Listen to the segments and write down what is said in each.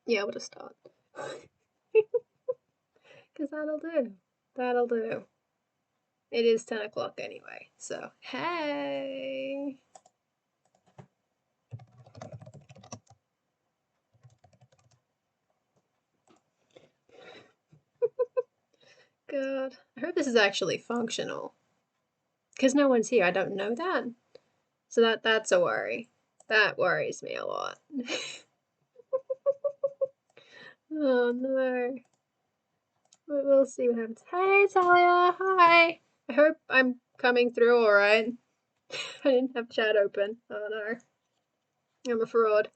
Yeah, we'll just start. Because that'll do. That'll do. It is 10 o'clock anyway, so hey! God, I hope this is actually functional. Because no one's here, I don't know that. So that's a worry. That worries me a lot. Oh no. But we'll see what happens. Hey Talia, hi! I hope I'm coming through alright. I didn't have chat open. Oh no. I'm a fraud.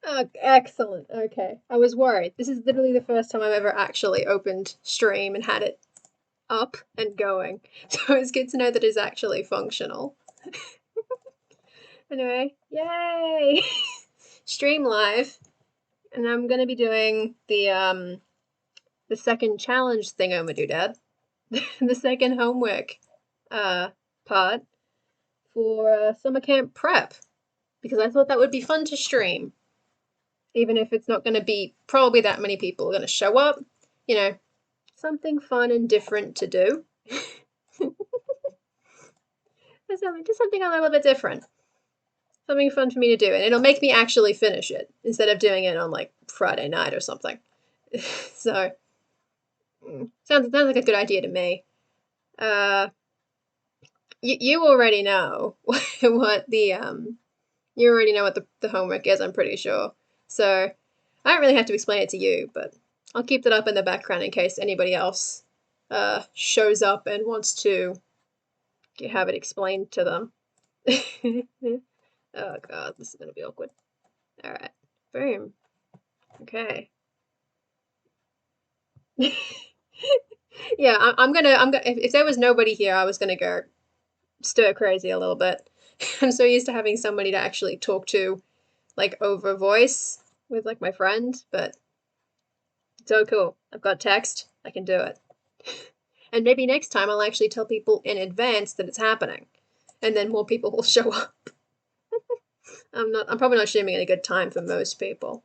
Oh, excellent. Okay. I was worried. This is literally the first time I've ever actually opened stream and had it up and going. So it's good to know that it's actually functional. Anyway, yay! Stream live. And I'm gonna be doing the second challenge thing I'm gonna do, Dad. The second homework part for summer camp prep. Because I thought that would be fun to stream. Even if it's not gonna be probably that many people are gonna show up. You know, something fun and different to do. Just something a little bit different. Something fun for me to do, and it'll make me actually finish it instead of doing it on like Friday night or something. So sounds like a good idea to me. You already know what the you already know what the homework is. I'm pretty sure. So I don't really have to explain it to you, but I'll keep that up in the background in case anybody else shows up and wants to have it explained to them. Oh god, this is gonna be awkward. All right, boom. Okay. Yeah, I'm gonna. If there was nobody here, I was gonna go stir crazy a little bit. I'm so used to having somebody to actually talk to, like over voice with like my friend, but so cool. I've got text. I can do it. And maybe next time I'll actually tell people in advance that it's happening, and then more people will show up. I'm probably not streaming at a good time for most people.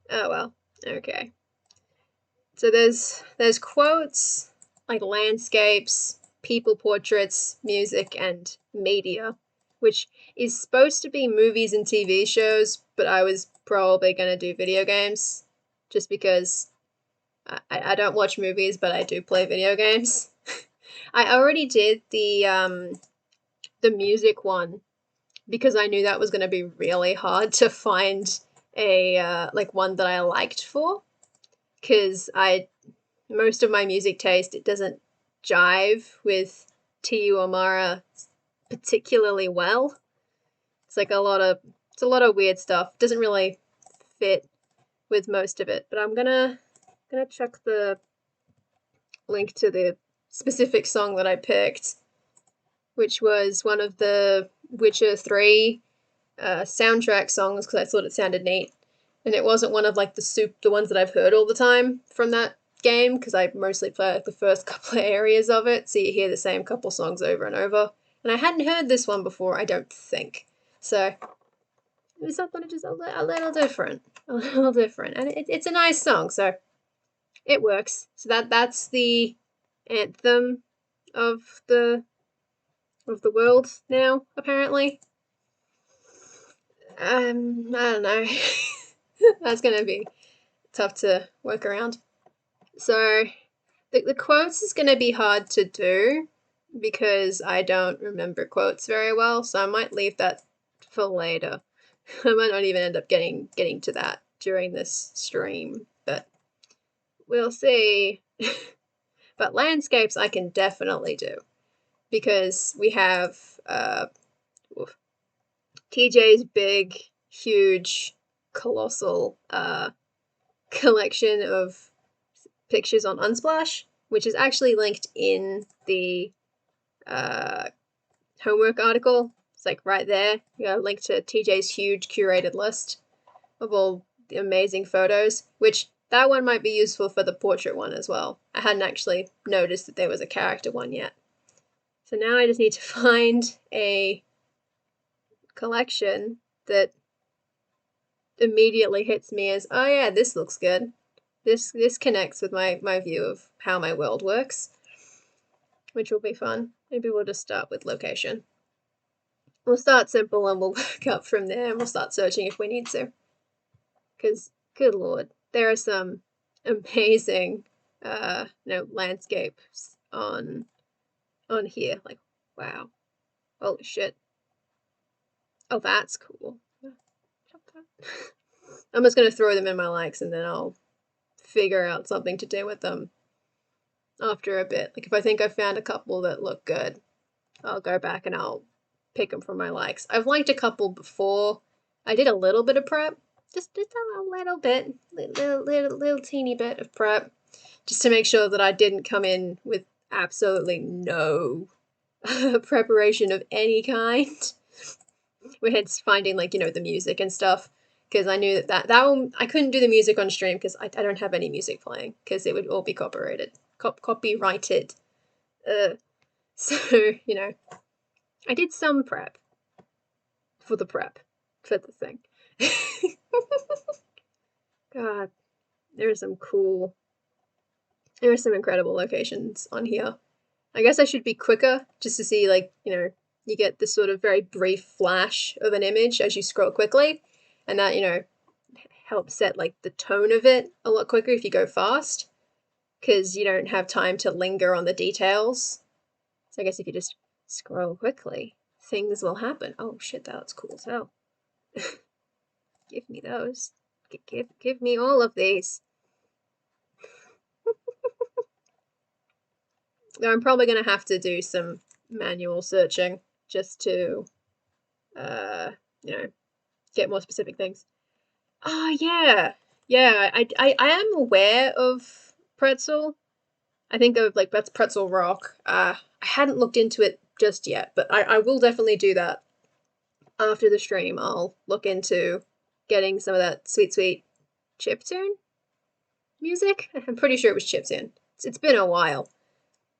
Oh well. Okay. So there's quotes like landscapes, people portraits, music, and media, which is supposed to be movies and TV shows, but I was probably gonna do video games, just because I don't watch movies, but I do play video games. I already did the music one because I knew that was gonna be really hard to find a like one that I liked for, because I most of my music taste, it doesn't jive with T.U. Amara particularly well. It's like it's a lot of weird stuff. It doesn't really fit with most of it. But I'm gonna check the link to the specific song that I picked, which was one of the Witcher 3 soundtrack songs because I thought it sounded neat. And it wasn't one of like the ones that I've heard all the time from that game, because I mostly play like the first couple of areas of it, so you hear the same couple songs over and over. And I hadn't heard this one before, I don't think. So it was something just a little different, a little different, and it's a nice song, so it works. So that's the anthem of the world now, apparently. I don't know. That's gonna be tough to work around. So the quotes is going to be hard to do because I don't remember quotes very well, so I might leave that for later. I might not even end up getting to that during this stream, but we'll see. But landscapes I can definitely do because we have TJ's big, huge, colossal collection of pictures on Unsplash, which is actually linked in the homework article. It's like right there. You got a link to TJ's huge curated list of all the amazing photos, which that one might be useful for the portrait one as well. I hadn't actually noticed that there was a character one yet. So now I just need to find a collection that immediately hits me as, oh yeah, this looks good. This connects with my view of how my world works, which will be fun. Maybe we'll just start with location. We'll start simple and we'll work up from there, and we'll start searching if we need to. Because, good lord, there are some amazing, landscapes on here. Like, wow, holy shit. Oh, that's cool. I'm just gonna throw them in my likes, and then I'll figure out something to do with them after a bit. Like, if I think I've found a couple that look good, I'll go back and I'll pick them from my likes. I've liked a couple before. I did a little bit of prep, just a little bit, little teeny bit of prep, just to make sure that I didn't come in with absolutely no preparation of any kind. We had finding, like, the music and stuff, because I knew that one, I couldn't do the music on stream because I don't have any music playing, because it would all be copyrighted. So, I did some prep for the thing. God, there are some incredible locations on here. I guess I should be quicker just to see, like, you get this sort of very brief flash of an image as you scroll quickly, and that, helps set, like, the tone of it a lot quicker if you go fast, because you don't have time to linger on the details. So I guess if you just scroll quickly, things will happen. Oh shit, that's cool as hell. Give me those. Give me all of these. Though I'm probably going to have to do some manual searching just to, get more specific things. Oh, yeah. Yeah, I am aware of pretzel. I think of, like, that's pretzel rock. I hadn't looked into it just yet, but I will definitely do that after the stream. I'll look into getting some of that sweet chiptune music. I'm pretty sure it was chiptune. It's been a while,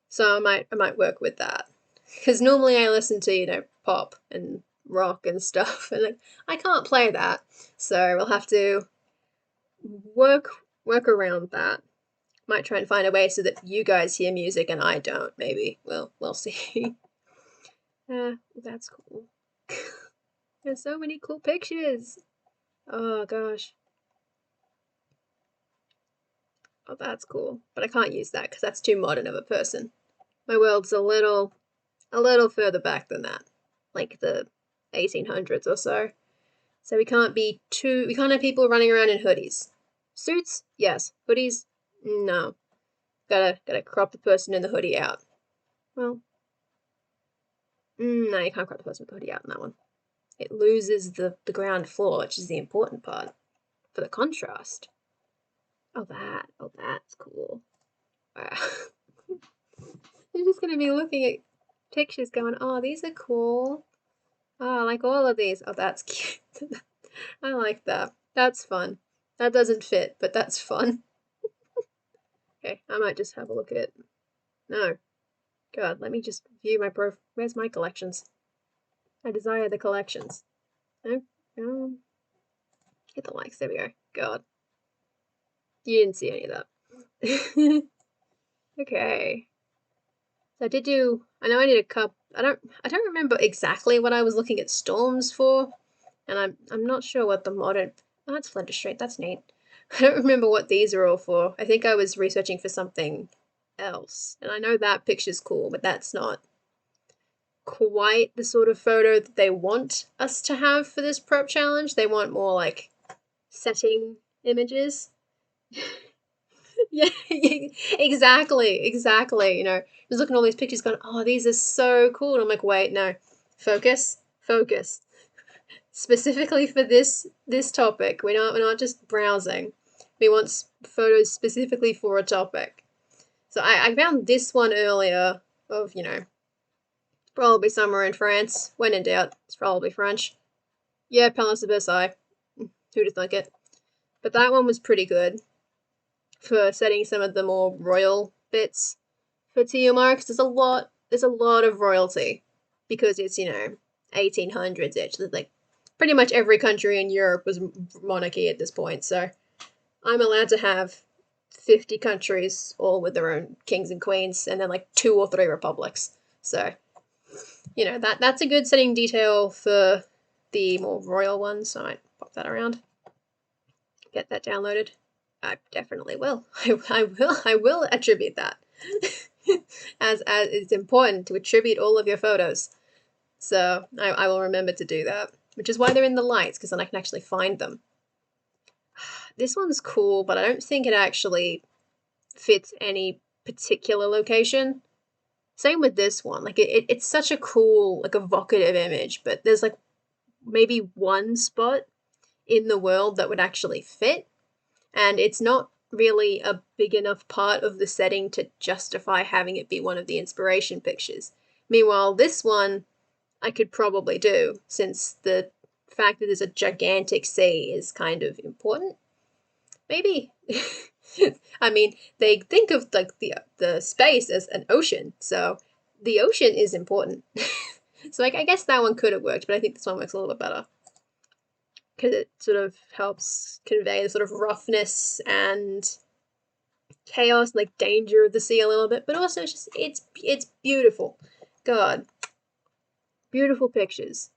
so I might work with that, because normally I listen to pop and rock and stuff, and I can't play that, so we'll have to work around that. Might try and find a way so that you guys hear music and I don't. Maybe we'll see. That's cool. There's so many cool pictures. Oh gosh. Oh, that's cool. But I can't use that because that's too modern of a person. My world's a little further back than that, like the 1800s or so. So we can't have people running around in hoodies. Suits, yes. Hoodies, no. Gotta crop the person in the hoodie out. Well, no, you can't crop the person with the hoodie out in that one. It loses the ground floor, which is the important part for the contrast. Oh, that's cool. Wow. You're just gonna be looking at pictures going, oh, these are cool. Oh, I like all of these. Oh, that's cute. I like that. That's fun. That doesn't fit, but that's fun. Okay, I might just have a look at... No. God, let me just view my Where's my collections? I desire the collections. No. Hit the likes. There we go. God. You didn't see any of that. Okay. So I know I did a cup. I don't remember exactly what I was looking at storms for, and I'm not sure what the modern... Oh, that's Flinders Street. That's neat. I don't remember what these are all for. I think I was researching for something else, and I know that picture's cool, but that's not quite the sort of photo that they want us to have for this prep challenge. They want more, like, setting images. Yeah, exactly. I was looking at all these pictures going, oh, these are so cool. And I'm like, wait, no. Focus. Specifically for this topic. We're not just browsing. We want photos specifically for a topic. So I found this one earlier of, probably somewhere in France. When in doubt, it's probably French. Yeah, Palace of Versailles. Who'd think it? But that one was pretty good for setting some of the more royal bits for TMR, because there's a lot there's a lot of royalty because it's, 1800s-ish. Like pretty much every country in Europe was monarchy at this point. So I'm allowed to have 50 countries all with their own kings and queens, and then like 2 or 3 republics. So, that's a good setting detail for the more royal ones. So I might pop that around, get that downloaded. I definitely will. I will attribute that. as it's important to attribute all of your photos. So I will remember to do that, which is why they're in the lights, because then I can actually find them. This one's cool, but I don't think it actually fits any particular location. Same with this one. Like it's such a cool, like evocative image, but there's like maybe one spot in the world that would actually fit, and it's not really a big enough part of the setting to justify having it be one of the inspiration pictures. Meanwhile, this one I could probably do, since the fact that there's a gigantic sea is kind of important. Maybe. I mean, they think of like the space as an ocean, so the ocean is important. So I guess that one could have worked, but I think this one works a little bit better because it sort of helps convey the sort of roughness and chaos, like danger of the sea a little bit, but also it's beautiful. God, beautiful pictures.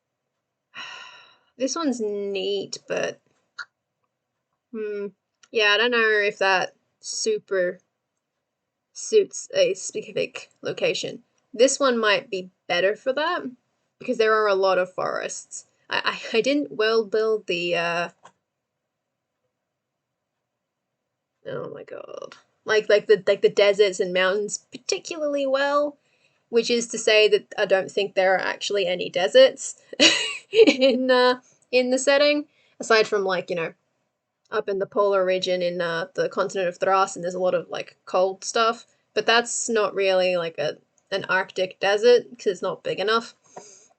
This one's neat, but yeah, I don't know if that super suits a specific location. This one might be better for that because there are a lot of forests. I didn't well build the oh my god, like the deserts and mountains particularly well, which is to say that I don't think there are actually any deserts in the setting, aside from like up in the polar region in the continent of Thrace, and there's a lot of like cold stuff. But that's not really like an Arctic desert because it's not big enough.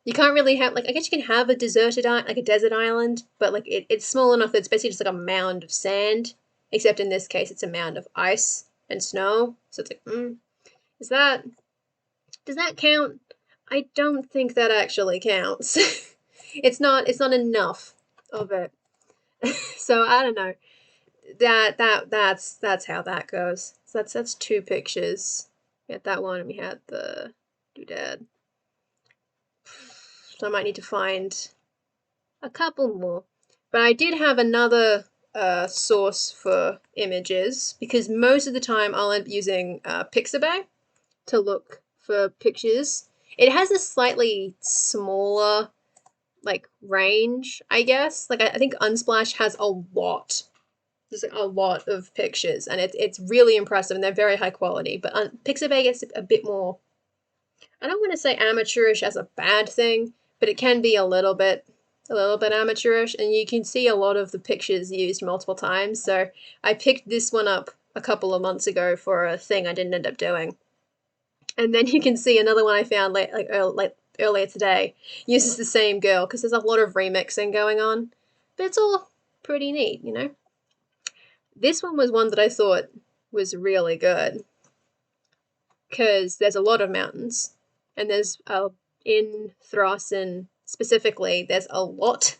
You can't really have like I guess you can have a deserted like a desert island, but like it's small enough that it's basically just like a mound of sand. Except in this case, it's a mound of ice and snow. So it's like, is that does that count? I don't think that actually counts. It's not enough of it. So I don't know. That's how that goes. So that's 2 pictures. We had that one, and we had the doodad. So I might need to find a couple more. But I did have another source for images because most of the time I'll end up using Pixabay to look for pictures. It has a slightly smaller like range, I guess. Like I think Unsplash has a lot. There's a lot of pictures, and it's really impressive, and they're very high quality. But Pixabay gets a bit more. I don't want to say amateurish as a bad thing, but it can be a little bit amateurish, and you can see a lot of the pictures used multiple times. So I picked this one up a couple of months ago for a thing I didn't end up doing, and then you can see another one I found earlier today uses the same girl because there's a lot of remixing going on, but it's all pretty neat, This one was one that I thought was really good because there's a lot of mountains, and there's in Thrasen specifically, there's a lot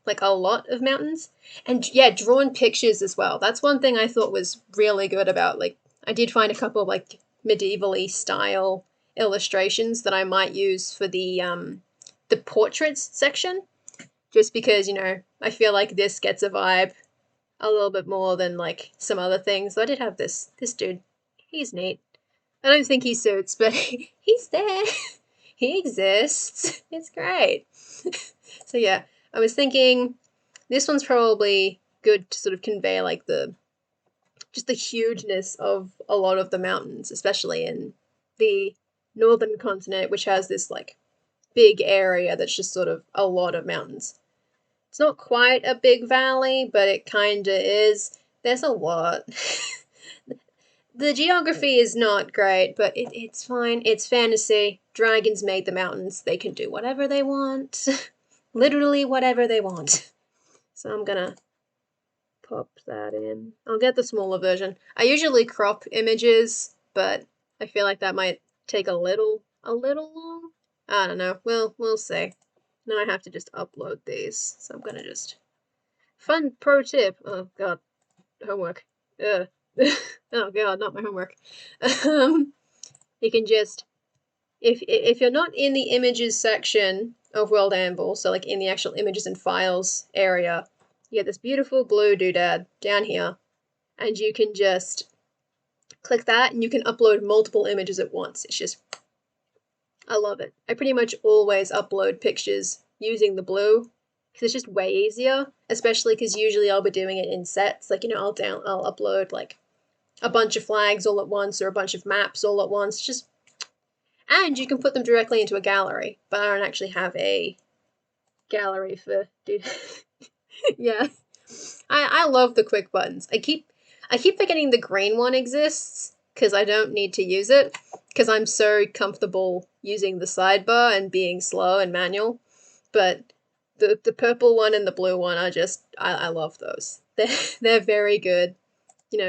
of mountains, and yeah, drawn pictures as well. That's one thing I thought was really good about like I did find a couple of like medievally style illustrations that I might use for the portraits section, just because I feel like this gets a vibe a little bit more than like some other things. So I did have this dude. He's neat. I don't think he suits, but he's there. He exists. It's great. So yeah, I was thinking this one's probably good to sort of convey like just the hugeness of a lot of the mountains, especially in the northern continent, which has this like big area that's just sort of a lot of mountains. It's not quite a big valley, but it kinda is. There's a lot. The geography is not great, but it's fine. It's fantasy. Dragons made the mountains. They can do whatever they want. Literally whatever they want. So I'm gonna pop that in. I'll get the smaller version. I usually crop images, but I feel like that might take a little a little long. I don't know. We'll see. Now I have to just upload these. So I'm gonna just fun pro tip. Oh god, homework. Ugh. Oh god, not my homework. You can just if you're not in the images section of WorldAnvil, so like in the actual images and files area, you get this beautiful blue doodad down here, and you can just click that and you can upload multiple images at once. It's just, I love it. I pretty much always upload pictures using the blue because it's just way easier, especially because usually I'll be doing it in sets. Like, I'll upload like a bunch of flags all at once or a bunch of maps all at once. And you can put them directly into a gallery, but I don't actually have a gallery for dude. Yeah. I love the quick buttons. I keep forgetting the green one exists because I don't need to use it because I'm so comfortable using the sidebar and being slow and manual. But the purple one and the blue one are just I love those. They're very good.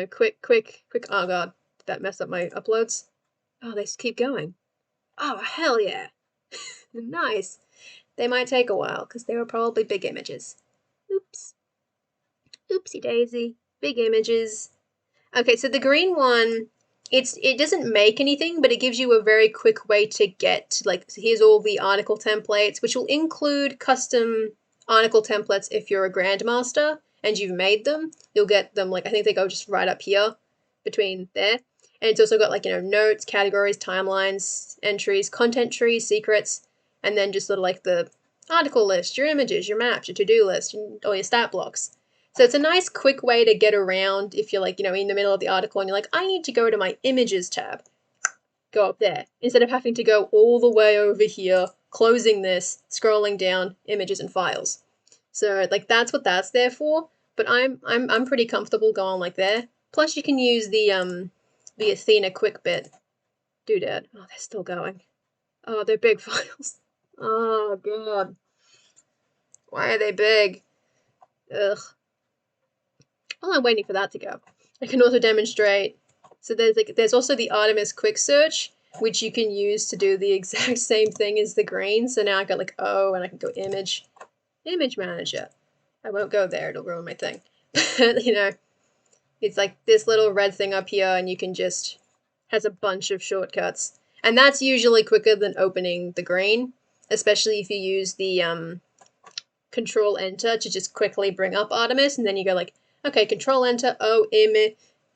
Quick. Oh god, did that mess up my uploads? Oh, they keep going. Oh hell yeah. Nice. They might take a while because they were probably big images. Oops. Oopsie daisy. Big images. Okay, so the green one, it doesn't make anything, but it gives you a very quick way to get, like, so here's all the article templates, which will include custom article templates if you're a grandmaster and you've made them. You'll get them, like, I think they go just right up here between there. And it's also got, like, notes, categories, timelines, entries, content trees, secrets, and then just sort of like the article list, your images, your maps, your to-do list, and all your stat blocks. So it's a nice quick way to get around if you're like, in the middle of the article and you're like, I need to go to my images tab. Go up there. Instead of having to go all the way over here, closing this, scrolling down, images and files. So like that's what that's there for. But I'm pretty comfortable going like there. Plus you can use the Athena quick bit doodad. Oh, they're still going. Oh, they're big files. Oh god. Why are they big? Ugh. While I'm waiting for that to go, I can also demonstrate. So there's also the Artemis quick search, which you can use to do the exact same thing as the green. So now I got like and I can go image manager. I won't go there; it'll ruin my thing. But it's like this little red thing up here, and you can just has a bunch of shortcuts, and that's usually quicker than opening the green, especially if you use the Control Enter to just quickly bring up Artemis, and then you go like, okay, Control Enter,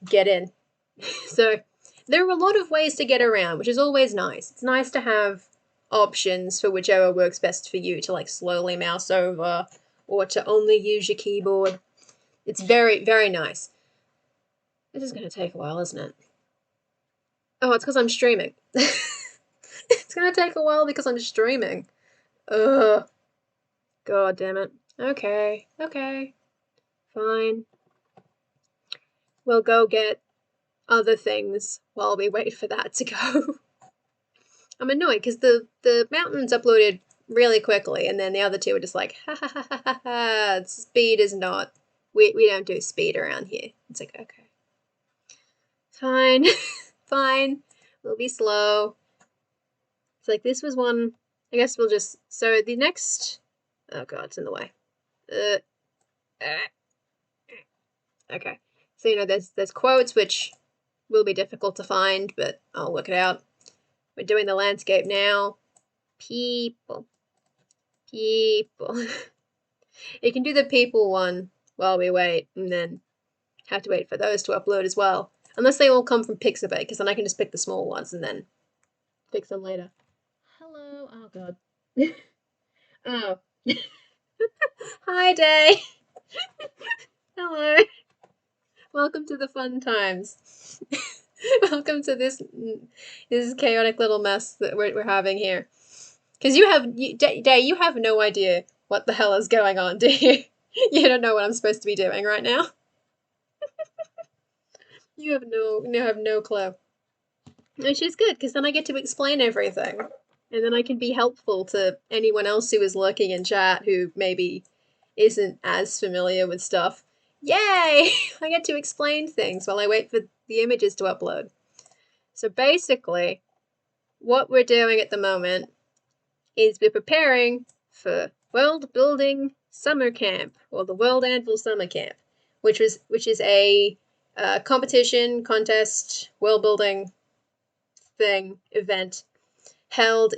get in. So there are a lot of ways to get around, which is always nice. It's nice to have options for whichever works best for you to like slowly mouse over or to only use your keyboard. It's very, very nice. This is going to take a while, isn't it? Oh, it's because I'm streaming. It's going to take a while because I'm streaming. Ugh. God damn it. Okay. Fine. We'll go get other things while we wait for that to go. I'm annoyed because the mountains uploaded really quickly, and then the other two were just like, ha ha ha ha ha ha. Speed is not. We don't do speed around here. It's like, okay. Fine. Fine. We'll be slow. It's like this was one. I guess we'll just. So the next. Oh god, it's in the way. Okay. So there's quotes which will be difficult to find, but I'll work it out. We're doing the landscape now. People. You can do the people one while we wait, and then have to wait for those to upload as well. Unless they all come from Pixabay, because then I can just pick the small ones and then fix them later. Hello. Oh god. Oh. Hi, Day. Hello. Welcome to the fun times. Welcome to this chaotic little mess that we're having here. Because Day, you have no idea what the hell is going on, do you? You don't know what I'm supposed to be doing right now. You have no clue. Which is good, because then I get to explain everything. And then I can be helpful to anyone else who is lurking in chat who maybe isn't as familiar with stuff. Yay! I get to explain things while I wait for the images to upload. So basically, what we're doing at the moment is we're preparing for World Building Summer Camp, or the WorldAnvil Summer Camp, which is a competition, contest, world building thing, event held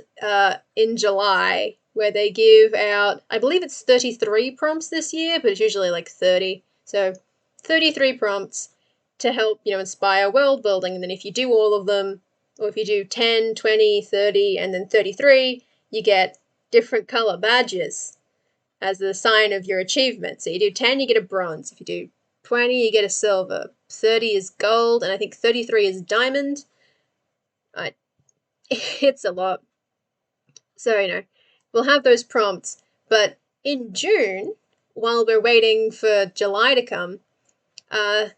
in July, where they give out, I believe it's 33 prompts this year, but it's usually like 30. So 33 prompts to help, inspire world building. And then if you do all of them, or if you do 10, 20, 30, and then 33, you get different color badges as the sign of your achievement. So you do 10, you get a bronze. If you do 20, you get a silver. 30 is gold, and I think 33 is diamond. It's a lot. So, we'll have those prompts. But in June, while we're waiting for July to come, the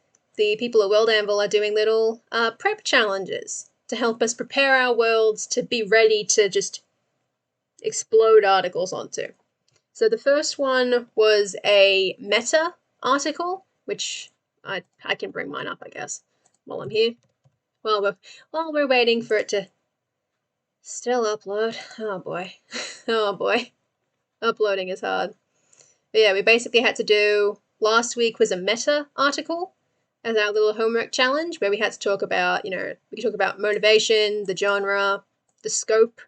people at WorldAnvil are doing little prep challenges to help us prepare our worlds to be ready to just explode articles onto. So the first one was a meta article, which I can bring mine up, I guess, while I'm here. While we're waiting for it to still upload. Oh boy. Oh boy. Uploading is hard. But yeah, we basically had to do, last week was a meta article as our little homework challenge, where we had to talk about, we could talk about motivation, the genre, the scope,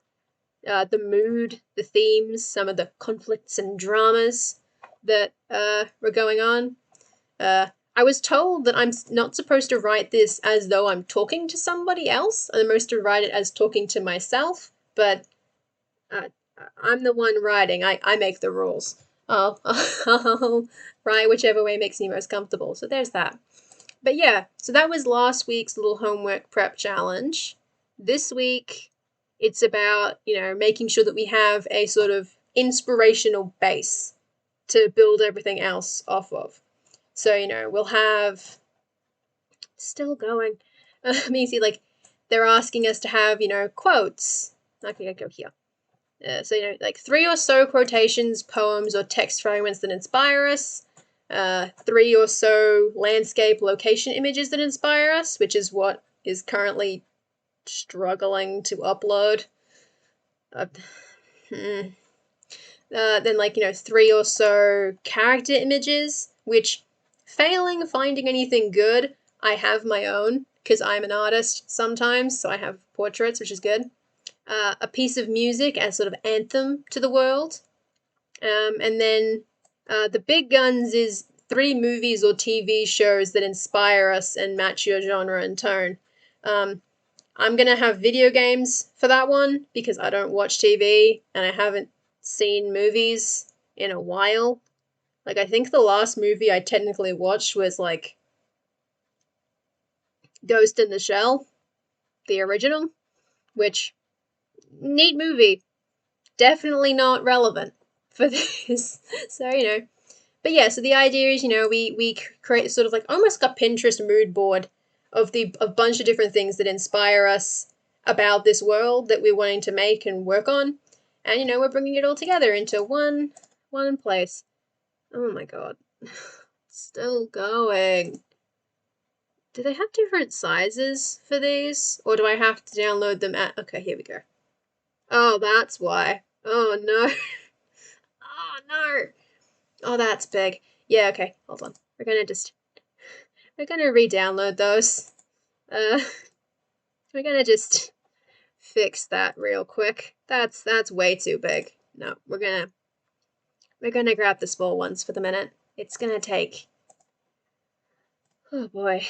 the mood, the themes, some of the conflicts and dramas that were going on. I was told that I'm not supposed to write this as though I'm talking to somebody else. I'm supposed to write it as talking to myself, but I'm the one writing. I make the rules. I'll write whichever way makes me most comfortable. So there's that. But yeah, so that was last week's little homework prep challenge. This week, it's about, making sure that we have a sort of inspirational base to build everything else off of. So, we'll have, still going. See, like, they're asking us to have, quotes. Okay, I go here. So, like 3 or so quotations, poems, or text fragments that inspire us. 3 or so landscape location images that inspire us, which is what is currently struggling to upload. Then, 3 or so character images, which, failing finding anything good, I have my own, because I'm an artist sometimes, so I have portraits, which is good. A piece of music as sort of anthem to the world. And then the big guns is 3 movies or TV shows that inspire us and match your genre and tone. I'm going to have video games for that one, because I don't watch TV and I haven't seen movies in a while. Like, I think the last movie I technically watched was, like, Ghost in the Shell, the original, which, neat movie. Definitely not relevant for this. So, But yeah, so the idea is, we create sort of like almost a Pinterest mood board of a bunch of different things that inspire us about this world that we're wanting to make and work on. And, we're bringing it all together into one place. Oh my god. Still going. Do they have different sizes for these? Or do I have to download them at... Okay, here we go. Oh, that's why. Oh, no. Oh, no. Oh, that's big. Yeah, okay, hold on. We're gonna re-download those. We're gonna just fix that real quick. That's way too big. No, we're gonna grab the small ones for the minute. It's gonna take... Oh boy.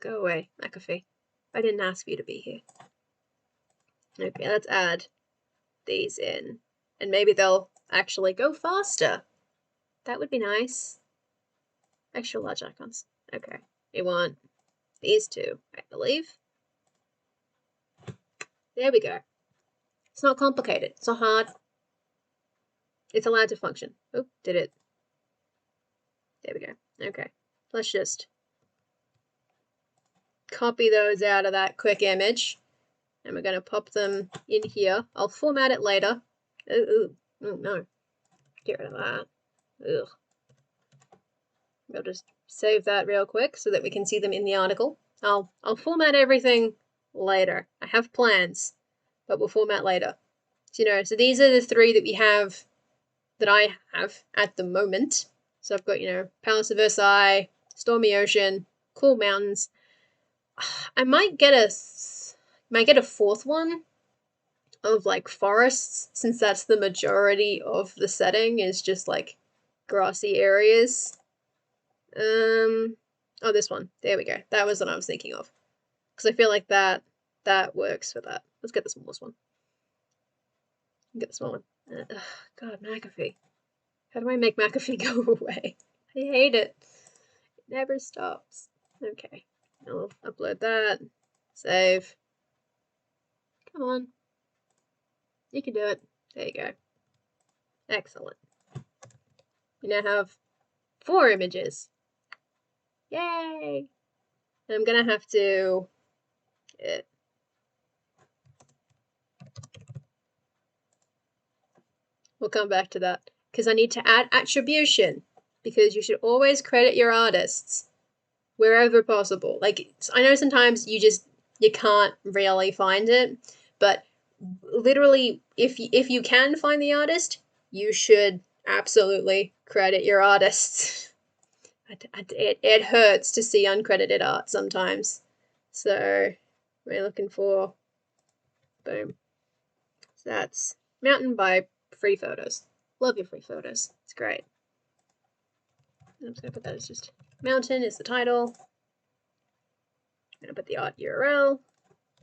Go away, McAfee. I didn't ask you to be here. Okay, let's add these in. And maybe they'll actually go faster. That would be nice. Extra large icons. Okay. We want these 2, I believe. There we go. It's not complicated. It's not hard. It's allowed to function. Oh, did it? There we go. Okay. Let's just copy those out of that quick image. And we're going to pop them in here. I'll format it later. Oh no. Get rid of that. Ugh. I'll just save that real quick so that we can see them in the article. I'll format everything later. I have plans, but we'll format later. So, so these are the 3 that we have, that I have at the moment. So I've got, Palace of Versailles, Stormy Ocean, Cool Mountains. I might get a 4th one of like forests, since that's the majority of the setting, is just like grassy areas. Oh, this one. There we go. That was what I was thinking of. Because I feel like that works for that. Let's get the smallest one. Get the small one. God, McAfee. How do I make McAfee go away? I hate it. It never stops. Okay. I'll upload that. Save. Come on. You can do it. There you go. Excellent. We now have 4 images. Yay! And I'm gonna have to... We'll come back to that. Because I need to add attribution. Because you should always credit your artists wherever possible. Like, I know sometimes you can't really find it, but literally, if you can find the artist, you should absolutely credit your artists. It hurts to see uncredited art sometimes. So we're looking for, boom. So that's Mountain by Free Photos. Love your free photos. It's great. I'm just going to put that as just Mountain is the title. I'm going to put the art URL.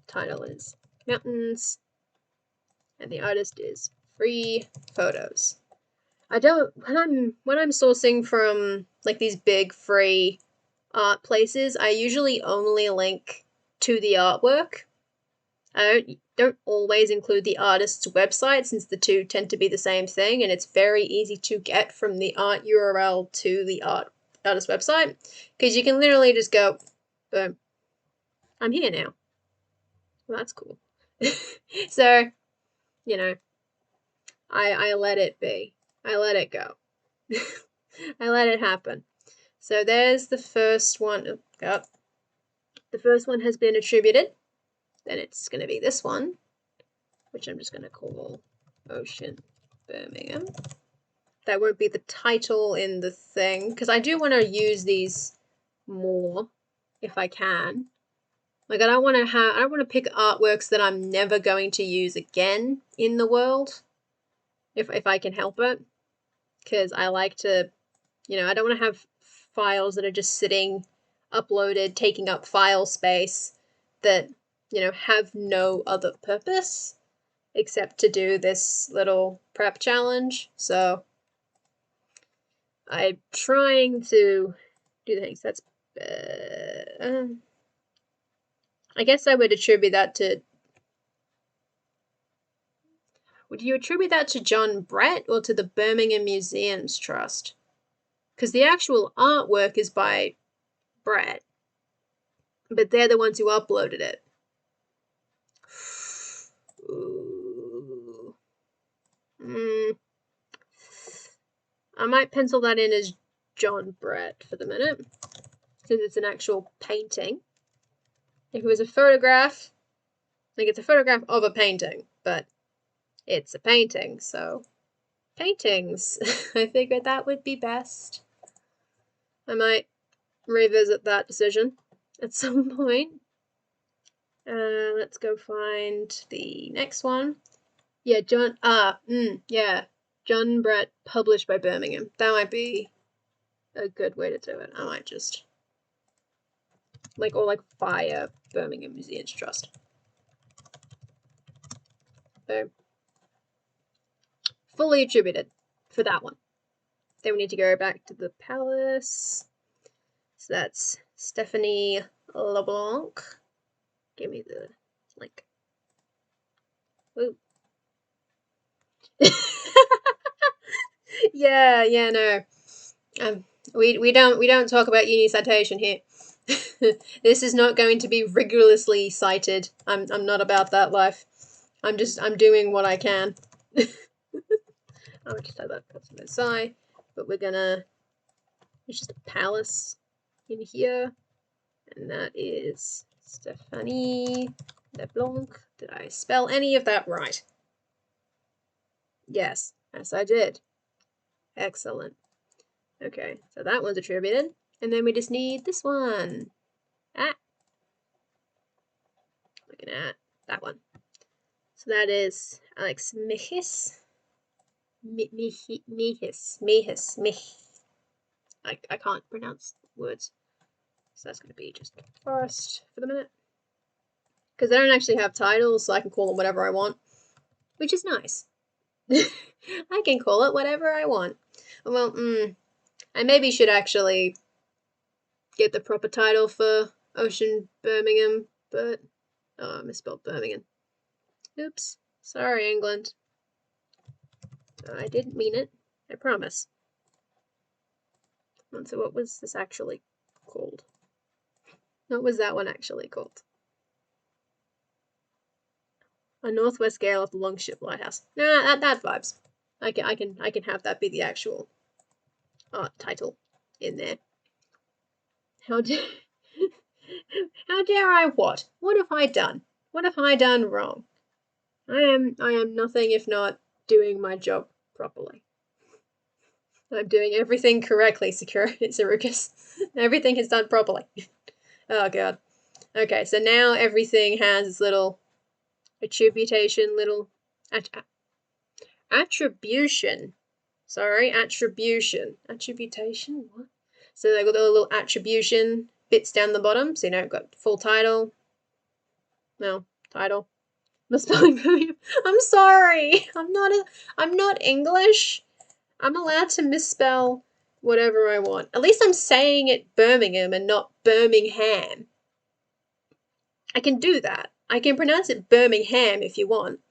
Title is Mountains. And the artist is Free Photos. I don't, when I'm sourcing from like these big free art places, I usually only link to the artwork. I don't always include the artist's website, since the two tend to be the same thing, and it's very easy to get from the art URL to the artist website, because you can literally just go, boom, I'm here now. Well, that's cool. So, I let it be. I let it go. I let it happen. So there's the first one. Oh, the first one has been attributed. Then it's going to be this one, which I'm just going to call Ocean Birmingham. That won't be the title in the thing, because I do want to use these more if I can. Like, I don't want to pick artworks that I'm never going to use again in the world, if I can help it, because I like to, I don't want to have files that are just sitting uploaded, taking up file space, that, have no other purpose except to do this little prep challenge. So I'm trying to do things. That's, I guess I would attribute that to, would you attribute that to John Brett or to the Birmingham Museums Trust? Because the actual artwork is by Brett, but they're the ones who uploaded it. Ooh. I might pencil that in as John Brett for the minute, since it's an actual painting. If it was a photograph, like, it's a photograph of a painting, but it's a painting, so paintings. I figured that would be best. I might revisit that decision at some point. Let's go find the next one. Yeah, John Brett, published by Birmingham. That might be a good way to do it. I might just, or via Birmingham Museums Trust. So, fully attributed for that one. Then we need to go back to the palace. So that's Stephanie LeBlanc. Give me the link. Woo. Yeah, no. We don't talk about uni citation here. This is not going to be rigorously cited. I'm not about that life. I'm doing what I can. I'll just have that for Versailles, but there's just a palace in here, and that is Stephanie LeBlanc. Did I spell any of that right? Yes, I did. Excellent. Okay, so that one's attributed. And then we just need this one. Looking at that one. So that is Alex Mihis. I can't pronounce words. So that's going to be just Forest for the minute. Because they don't actually have titles, so I can call them whatever I want. Which is nice. I can call it whatever I want. Well, I maybe should actually get the proper title for Ocean Birmingham, but... Oh, I misspelled Birmingham. Oops. Sorry, England. I didn't mean it. I promise. And so what was this actually called? What was that one actually called? A northwest gale of the Longship Lighthouse. Nah, that vibes. I can have that be the actual title in there. How dare I what? What have I done? What have I done wrong? I am nothing if not doing my job properly. I'm doing everything correctly, Sarukas. Everything is done properly. Oh god. Okay, so now everything has this little attribution, little attribution. Sorry, attribution. Attribution? What? So they've got the little attribution bits down the bottom. So got full title. No, title. Misspelling. I'm sorry. I'm not English. I'm allowed to misspell whatever I want. At least I'm saying it Birmingham and not Birmingham. I can do that. I can pronounce it Birmingham if you want.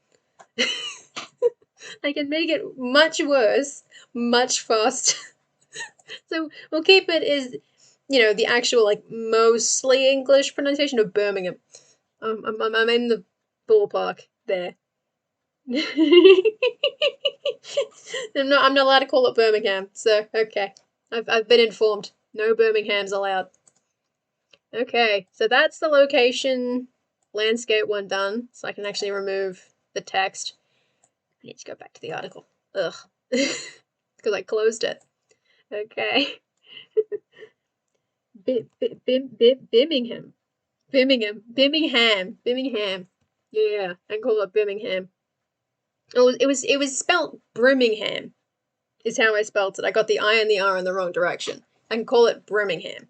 I can make it much worse, much faster. So we'll keep it as, the actual, mostly English pronunciation of Birmingham. I'm in the ballpark there. I'm not allowed to call it Birmingham, so okay. I've been informed. No Birmingham's allowed. Okay, so that's the location landscape one done, so I can actually remove the text. I need to go back to the article. Ugh. Because I closed it. Okay. Birmingham. Yeah, I can call it Birmingham. Oh, it was spelt Birmingham, is how I spelt it. I got the I and the R in the wrong direction. I can call it Birmingham.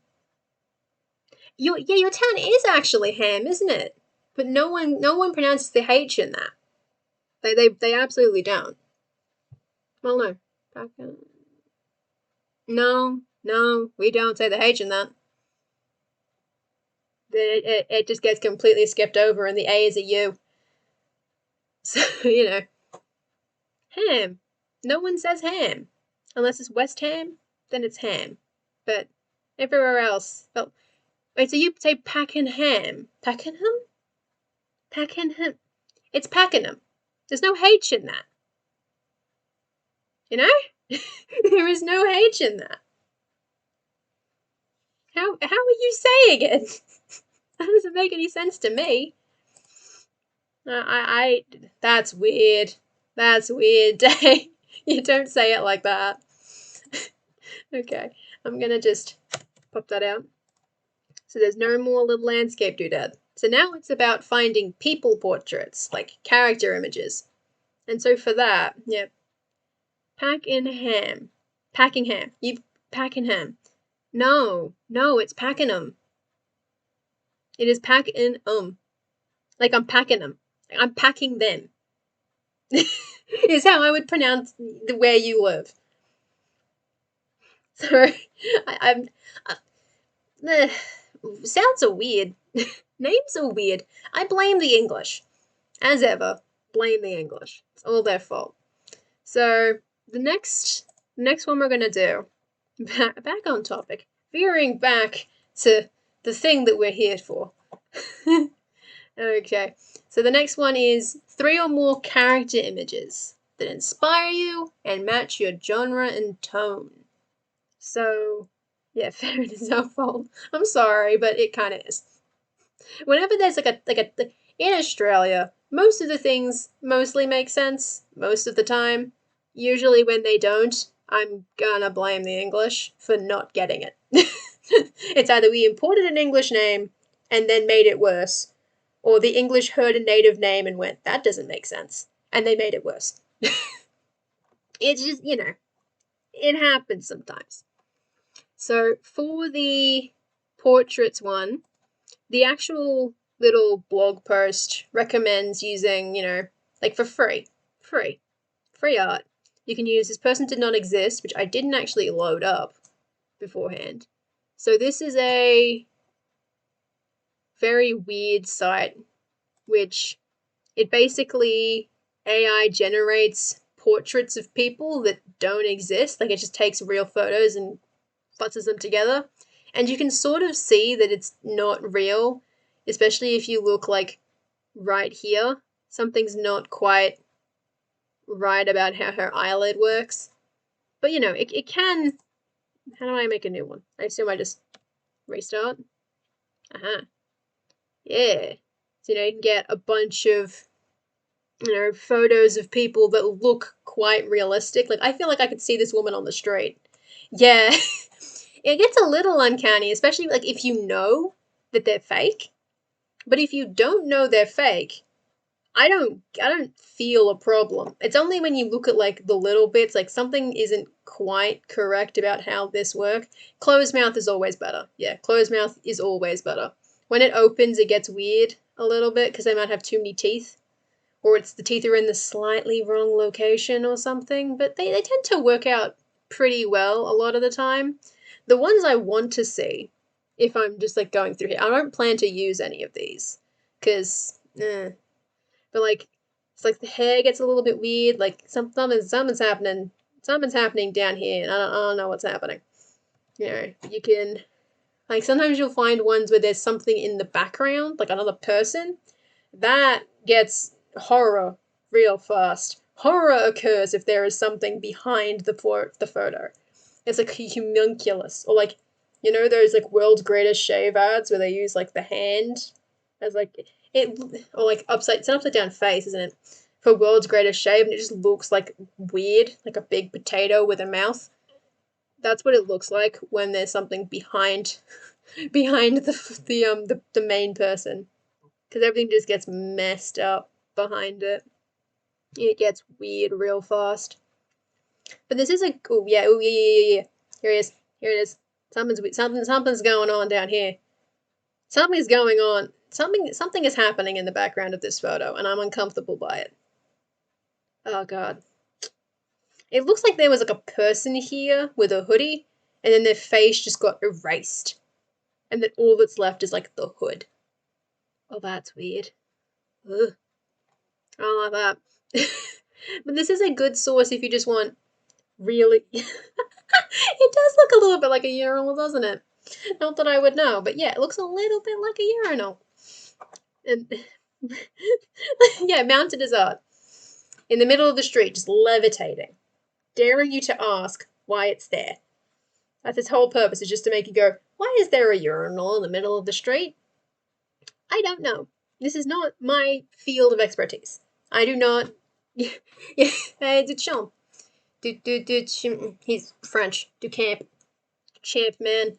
Your town is actually ham, isn't it? But no one pronounces the H in that. They absolutely don't. Well, no. No, we don't say the H in that. It just gets completely skipped over, and the A is a U. So, ham. No one says ham. Unless it's West Ham, then it's ham. But everywhere else, well, wait, so you say Pakenham? Pakenham? Pakenham? It's Pakenham. There's no H in that. There is no H in that. How are you saying it? That doesn't make any sense to me. That's weird. That's weird, Day. You don't say it like that. Okay, I'm gonna just pop that out. So there's no more little landscape doodad. So now it's about finding people portraits, like character images. And so for that, yeah, Pakenham. Packingham. Packenham. No, it's Pakenham. It is Pakenham. Like I'm packing them. I'm packing them. Is how I would pronounce where you live. So, sounds are weird. Names are weird. I blame the English. As ever, blame the English. It's all their fault. So, the next one we're going to do, back on topic, veering back to the thing that we're here for. Okay, so the next one is 3 or more character images that inspire you and match your genre and tone. So, yeah, Farron is our fault. I'm sorry, but it kind of is. Whenever there's in Australia, most of the things mostly make sense most of the time. Usually, when they don't, I'm gonna blame the English for not getting it. It's either we imported an English name and then made it worse, or the English heard a native name and went, that doesn't make sense, and they made it worse. It's just, it happens sometimes. So for the portraits one, the actual little blog post recommends using, like for free art. You can use this person did not exist, which I didn't actually load up beforehand. So this is a very weird site, which it basically AI generates portraits of people that don't exist. Like it just takes real photos and futzes them together. And you can sort of see that it's not real, especially if you look like right here. Something's not quite right about how her eyelid works. But it can. How do I make a new one? I assume I just restart. Uh-huh. Yeah. So you can get a bunch of photos of people that look quite realistic. Like I feel like I could see this woman on the street. Yeah. It gets a little uncanny, especially like if you know that they're fake. But if you don't know they're fake, I don't feel a problem. It's only when you look at like the little bits, like something isn't quite correct about how this works. Closed mouth is always better. Yeah, closed mouth is always better. When it opens, it gets weird a little bit because they might have too many teeth, or it's the teeth are in the slightly wrong location or something. But they tend to work out pretty well a lot of the time. The ones I want to see, if I'm just like going through here, I don't plan to use any of these because but like it's like the hair gets a little bit weird. Like something's happening. Something's happening down here, and I don't know what's happening. You can like sometimes you'll find ones where there's something in the background, like another person. That gets horror real fast. Horror occurs if there is something behind the photo. It's like homunculus, or like those like world's greatest shave ads where they use like the hand as like it, or like it's an upside down face, isn't it? For world's greatest shave, and it just looks like weird, like a big potato with a mouth. That's what it looks like when there's something behind behind the main person, because everything just gets messed up behind it. It gets weird real fast. But this is a oh yeah. Here it is. Here it is. Something's going on down here. Something's going on. Something is happening in the background of this photo, and I'm uncomfortable by it. Oh god. It looks like there was like a person here with a hoodie, and then their face just got erased. And then all that's left is like the hood. Oh, that's weird. Ugh. I don't like that. But this is a good source if you just want really. It does look a little bit like a urinal, doesn't it? Not that I would know, but yeah, it looks a little bit like a urinal. And yeah, mounted as art. In the middle of the street, just levitating, daring you to ask why it's there. That's its whole purpose, is just to make you go, why is there a urinal in the middle of the street? I don't know. This is not my field of expertise. I do not. Yeah, Duchamp. He's French. Ducamp. Champ, man.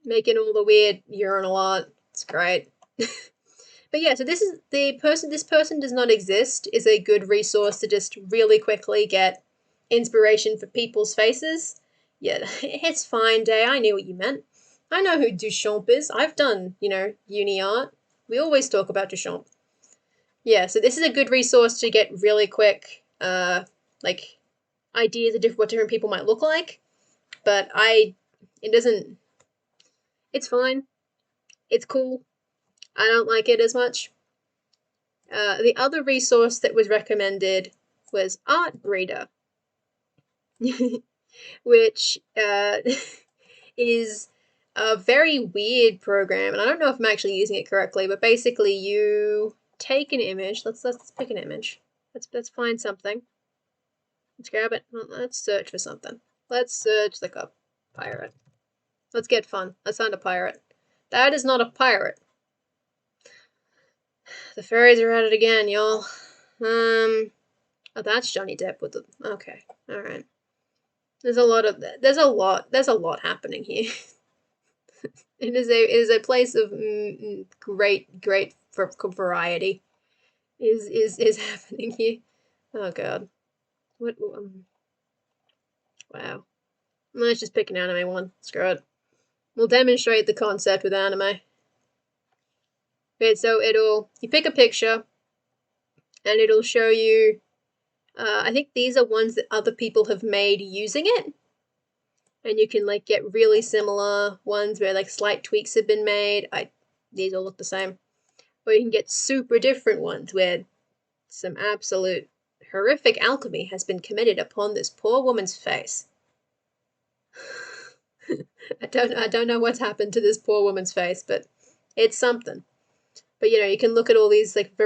Making all the weird urinal art. It's great. But yeah, so this person does not exist is a good resource to just really quickly get inspiration for people's faces. Yeah, it's fine, Day. I knew what you meant. I know who Duchamp is. I've done, uni art. We always talk about Duchamp. Yeah, so this is a good resource to get really quick, like ideas of what different people might look like. But it doesn't. It's fine. It's cool. I don't like it as much. The other resource that was recommended was Art Breeder, which is a very weird program, and I don't know if I'm actually using it correctly, but basically you take an image. Let's pick an image. Let's find something. Let's grab it. Let's search for something. Let's search like a pirate. Let's get fun. Let's find a pirate. That is not a pirate. The fairies are at it again, y'all. Oh, that's Johnny Depp with the. Okay, all right. There's a lot of there's a lot happening here. It is a place of great variety. Is happening here. Oh god. What? Wow. Let's just pick an anime one. Screw it. We'll demonstrate the concept with anime. Okay, so you pick a picture, and it'll show you. I think these are ones that other people have made using it, and you can like get really similar ones where like slight tweaks have been made. These all look the same, or you can get super different ones where some absolute horrific alchemy has been committed upon this poor woman's face. I don't know what's happened to this poor woman's face, but it's something. But you can look at all these like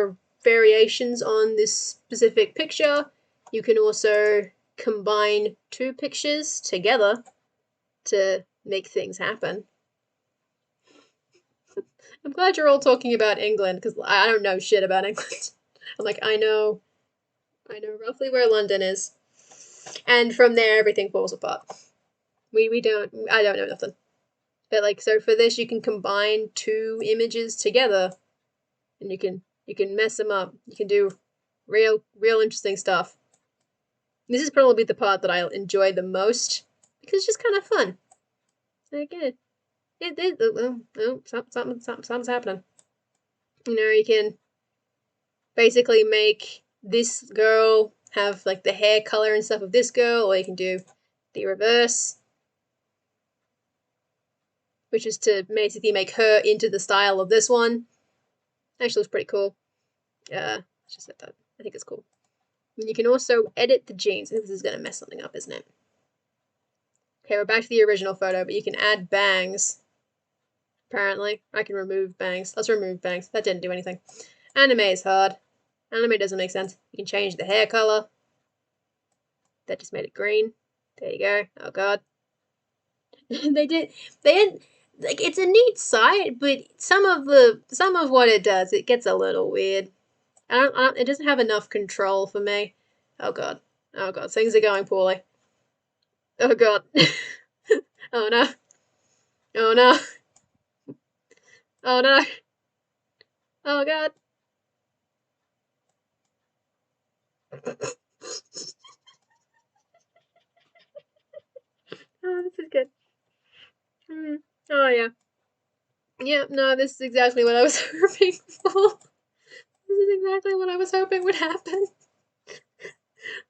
variations on this specific picture. You can also combine two pictures together to make things happen. I'm glad you're all talking about England because I don't know shit about England. I'm like, I know roughly where London is, and from there everything falls apart. I don't know nothing. But like, so for this, you can combine two images together, and you can mess them up. You can do real interesting stuff. This is probably the part that I enjoy the most because it's just kind of fun. Again, something's happening. You can basically make this girl have like the hair color and stuff of this girl, or you can do the reverse, which is to basically make her into the style of this one. Actually, it's pretty cool. Let's just set that. I think it's cool. And you can also edit the genes. I think this is going to mess something up, isn't it? Okay, we're back to the original photo, but you can add bangs. Apparently, I can remove bangs. Let's remove bangs. That didn't do anything. Anime is hard. Anime doesn't make sense. You can change the hair color. That just made it green. There you go. Oh god. They had like it's a neat site, but some of what it does, it gets a little weird. It doesn't have enough control for me. Oh god. Oh god. Things are going poorly. Oh god. Oh no. Oh no. Oh no. Oh god. Oh, this is good. Oh yeah. Yeah, no, this is exactly what I was hoping for. This is exactly what I was hoping would happen.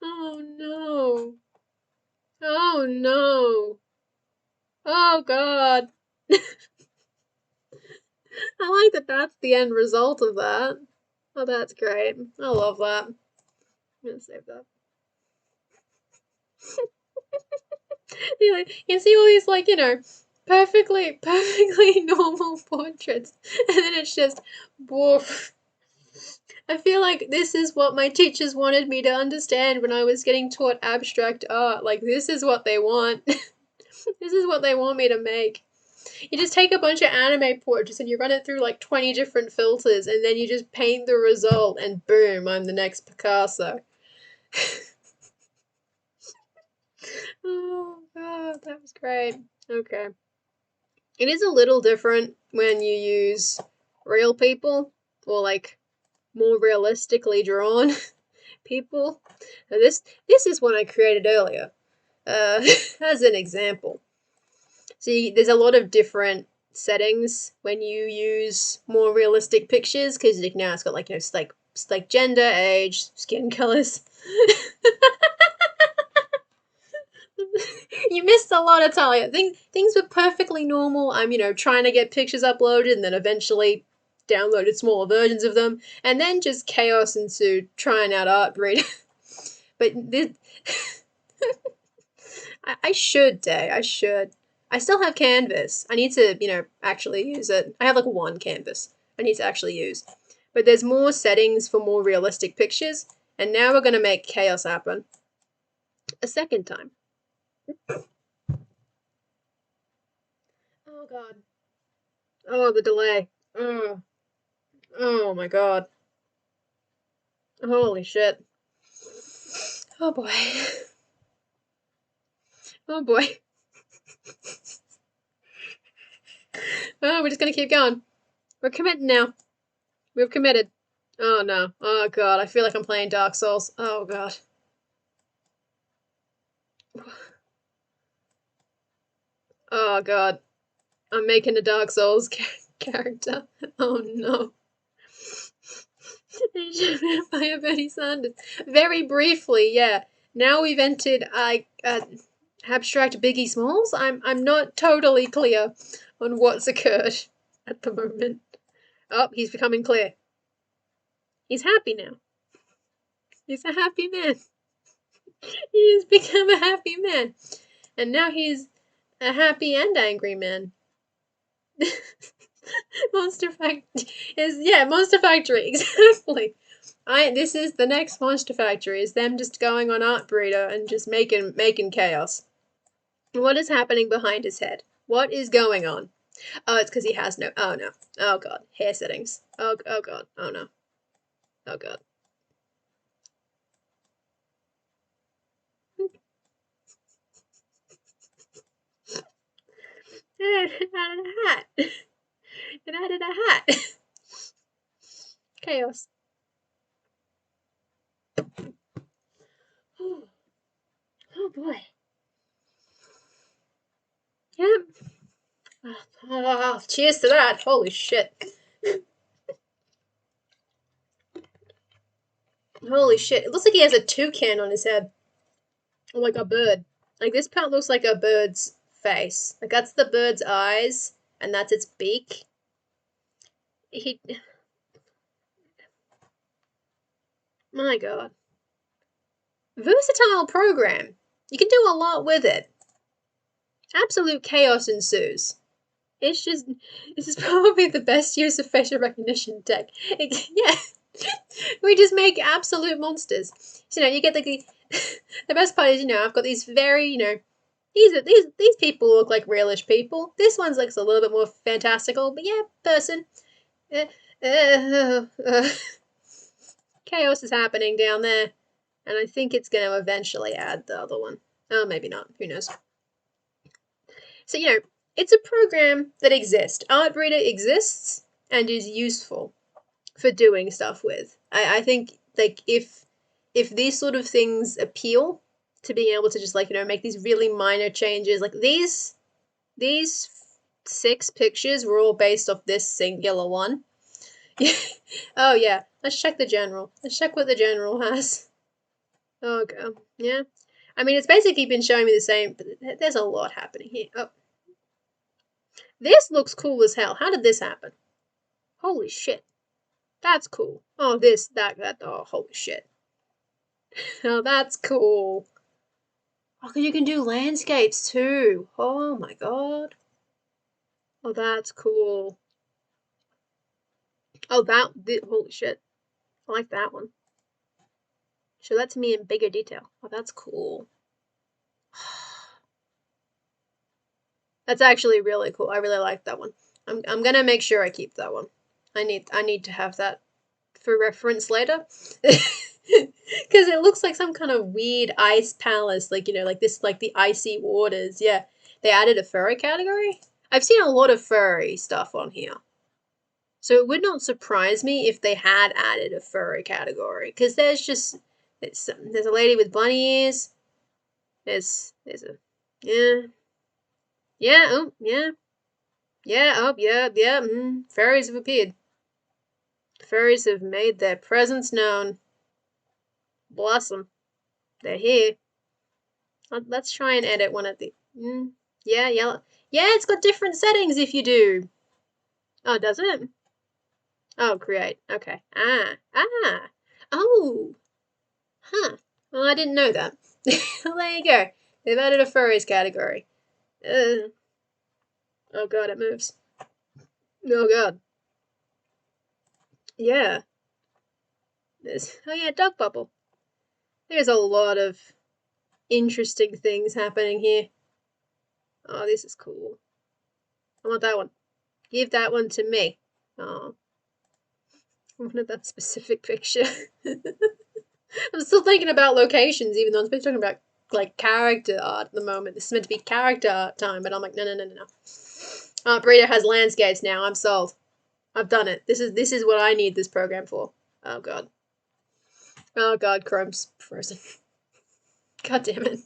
Oh no. Oh no. Oh god. I like that that's the end result of that. Oh, that's great. I love that. I'm gonna save that. You can see all these, like, perfectly normal portraits, and then it's just, woof. I feel like this is what my teachers wanted me to understand when I was getting taught abstract art. Like, this is what they want. This is what they want me to make. You just take a bunch of anime portraits and you run it through like 20 different filters, and then you just paint the result, and boom, I'm the next Picasso. Oh god, that was great. Okay. It is a little different when you use real people, or like more realistically drawn people. Now this is one I created earlier, as an example. So there's a lot of different settings when you use more realistic pictures because now it's got like it's like gender, age, skin colors. You missed a lot of Talia. Things were perfectly normal. I'm trying to get pictures uploaded and then eventually downloaded smaller versions of them, and then just chaos ensued trying out Artbreed. But this, I should, Day. I should. I still have Canvas. I need to, actually use it. I have like one canvas I need to actually use. But there's more settings for more realistic pictures, and now we're going to make chaos happen a second time. Oh, God. Oh, the delay. Oh, Oh my god. Holy shit. Oh boy. Oh boy. Oh, we're just gonna keep going. We're committed now. We've committed. Oh no. Oh god, I feel like I'm playing Dark Souls. Oh god. Oh god. I'm making a Dark Souls character. Oh no. Vampire Bernie Sanders. Very briefly, yeah. Now we've entered abstract Biggie Smalls. I'm not totally clear on what's occurred at the moment. Oh, he's becoming clear. He's happy now. He's a happy man. He has become a happy man. And now he's a happy and angry man. Monster Factory is, yeah, Monster Factory, exactly. This is the next Monster Factory, is them just going on Art Breeder and just making chaos. What is happening behind his head? What is going on? Oh, it's because he has no. Oh no. Oh god. Hair settings. Oh god. Oh no. Oh god. It added a hat. It added a hat. Chaos. Oh, oh boy. Yep. Oh, cheers to that. Holy shit. Holy shit. It looks like he has a toucan on his head. Or like a bird. Like this part looks like a bird's face. Like that's the bird's eyes and that's its beak. He My god. Versatile program. You can do a lot with it. Absolute chaos ensues. It's just, this is probably the best use of facial recognition tech. Yeah, we just make absolute monsters. So, you get the best part is, I've got these very, these people look like realish people. This one's like a little bit more fantastical, but yeah, person. Uh, chaos is happening down there, and I think it's going to eventually add the other one. Oh, maybe not. Who knows? So, it's a program that exists. Artbreeder exists and is useful for doing stuff with. I think, like, if these sort of things appeal to being able to just, like, make these really minor changes, like these 6 pictures were all based off this singular one. Oh yeah, let's check the general. Let's check what the general has. Oh god, yeah. I mean, it's basically been showing me the same, but there's a lot happening here. Oh, this looks cool as hell. How did this happen? Holy shit. That's cool. Oh, oh, holy shit. Oh, that's cool. Oh, you can do landscapes too. Oh my god. Oh, that's cool. Oh, holy shit. I like that one. Show that to me in bigger detail. Oh, that's cool. That's actually really cool. I really like that one. I'm gonna make sure I keep that one. I need to have that for reference later. Because it looks like some kind of weird ice palace, like, like this, like the icy waters. Yeah, they added a furry category. I've seen a lot of furry stuff on here, so it would not surprise me if they had added a furry category. Because there's a lady with bunny ears. There's a yeah oh yeah yeah. Furries have appeared. Furries have made their presence known. Blossom. They're here. Let's try and edit one of the. Yeah, yellow. Yeah, it's got different settings if you do. Oh, does it? Oh, create. Okay. Oh. Huh. Well, I didn't know that. Well, there you go. They've added a furries category. Oh god, it moves. Oh god. Yeah. Oh yeah, dog bubble. There's a lot of interesting things happening here. Oh, this is cool. I want that one. Give that one to me. Oh. wanted that specific picture. I'm still thinking about locations, even though I'm supposed to be talking about like character art at the moment. This is meant to be character art time, but I'm like, no. Burrito has landscapes now. I'm sold. I've done it. This is what I need this program for. Oh god. Oh god, Chrome's frozen. God damn it.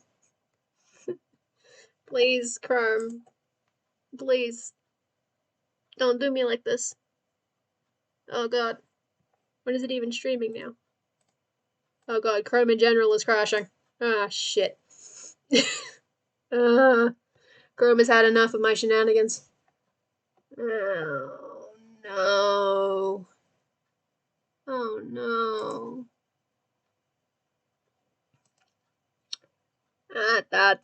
Please, Chrome. Please. Don't do me like this. Oh god. When is it even streaming now? Oh god, Chrome in general is crashing. Ah, shit. Chrome has had enough of my shenanigans. Oh no. Oh no.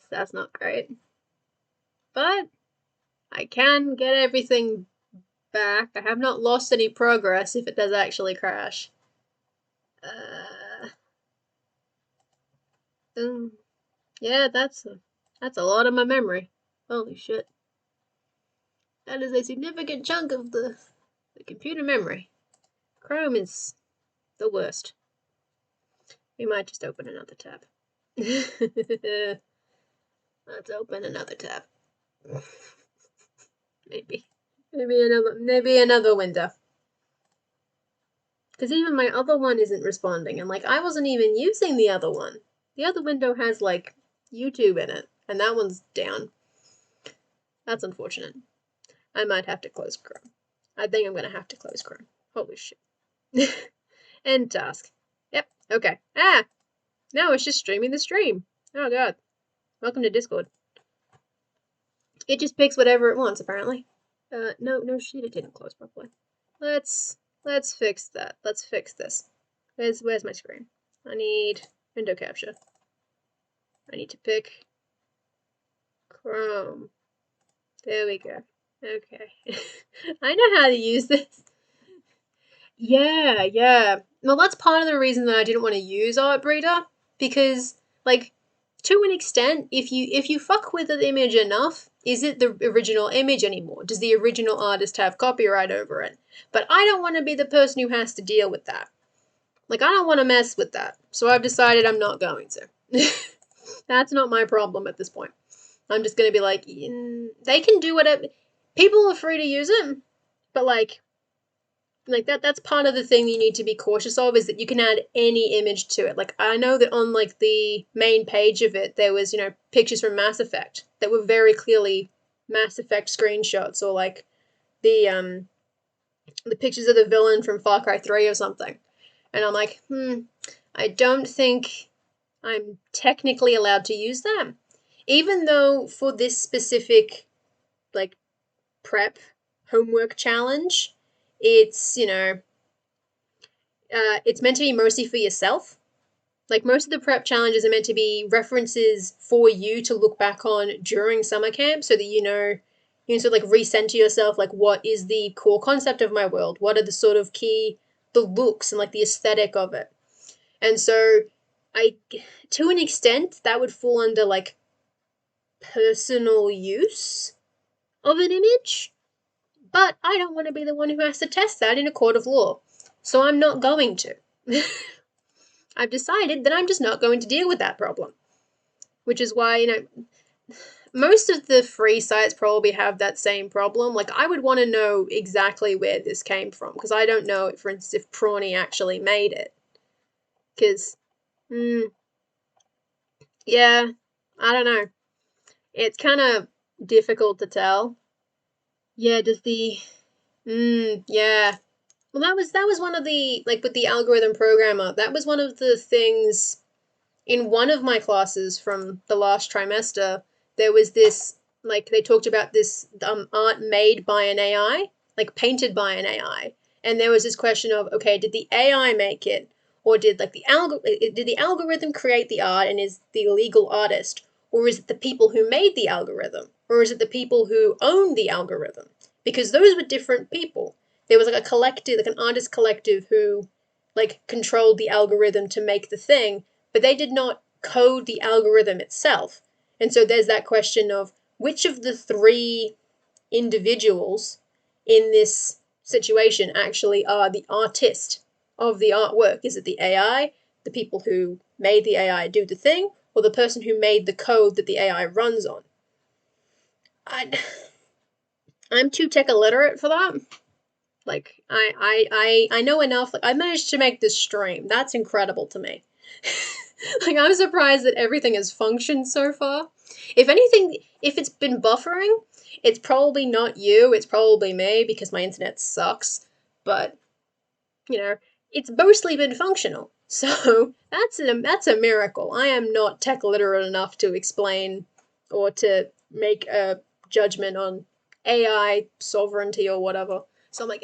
That's not great. But I can get everything back. I have not lost any progress if it does actually crash. Yeah, that's a lot of my memory. Holy shit. That is a significant chunk of the computer memory. Chrome is the worst. We might just open another tab. Let's open another tab. Maybe another window. Because even my other one isn't responding, and like I wasn't even using the other one. The other window has like YouTube in it, and that one's down. That's unfortunate. I might have to close Chrome. I think I'm gonna have to close Chrome. Holy shit. End task. Yep, okay. No, it's just streaming the stream. Oh god. Welcome to Discord. It just picks whatever it wants, apparently. No shit, it didn't close properly. Let's fix that. Let's fix this. Where's my screen? I need window capture. I need to pick Chrome. There we go. Okay. I know how to use this. Yeah. Well, that's part of the reason that I didn't want to use Artbreeder, because, like, to an extent, if you fuck with the image enough, is it the original image anymore? Does the original artist have copyright over it? But I don't want to be the person who has to deal with that. Like, I don't want to mess with that. So I've decided I'm not going to. That's not my problem at this point. I'm just going to be like, they can do whatever. People are free to use it, but like that's part of the thing you need to be cautious of, is that you can add any image to it. Like, I know that on like the main page of it, there was, pictures from Mass Effect that were very clearly Mass Effect screenshots, or like the pictures of the villain from Far Cry 3 or something. And I'm like, I don't think I'm technically allowed to use them. Even though for this specific like prep homework challenge, it's it's meant to be mostly for yourself. Like, most of the prep challenges are meant to be references for you to look back on during summer camp, so that you can sort of like recenter yourself, like, what is the core concept of my world? What are the sort of the looks and like the aesthetic of it? And so to an extent, that would fall under like personal use of an image, but I don't want to be the one who has to test that in a court of law, so I'm not going to. I've decided that I'm just not going to deal with that problem, which is why, most of the free sites probably have that same problem. Like, I would want to know exactly where this came from, because I don't know, for instance, if Prawny actually made it. Because, yeah, I don't know. It's kind of difficult to tell. Yeah, yeah. Well, that was one of the, like, with the algorithm programmer, that was one of the things in one of my classes from the last trimester. There was this, like, they talked about this art made by an AI, like painted by an AI. And there was this question of, okay, did the AI make it? Or did like did the algorithm create the art and is the legal artist? Or is it the people who made the algorithm? Or is it the people who own the algorithm? Because those were different people. There was like a collective, like an artist collective, who like controlled the algorithm to make the thing, but they did not code the algorithm itself. And so there's that question of which of the three individuals in this situation actually are the artist of the artwork? Is it the AI, the people who made the AI do the thing, or the person who made the code that the AI runs on? I'm too tech illiterate for that. Like, I know enough. Like, I managed to make this stream. That's incredible to me. Like, I'm surprised that everything has functioned so far. If anything, if it's been buffering, it's probably not you, it's probably me, because my internet sucks. But, you know, it's mostly been functional. So, that's a miracle. I am not tech literate enough to explain or to make a judgment on AI sovereignty or whatever. So I'm like,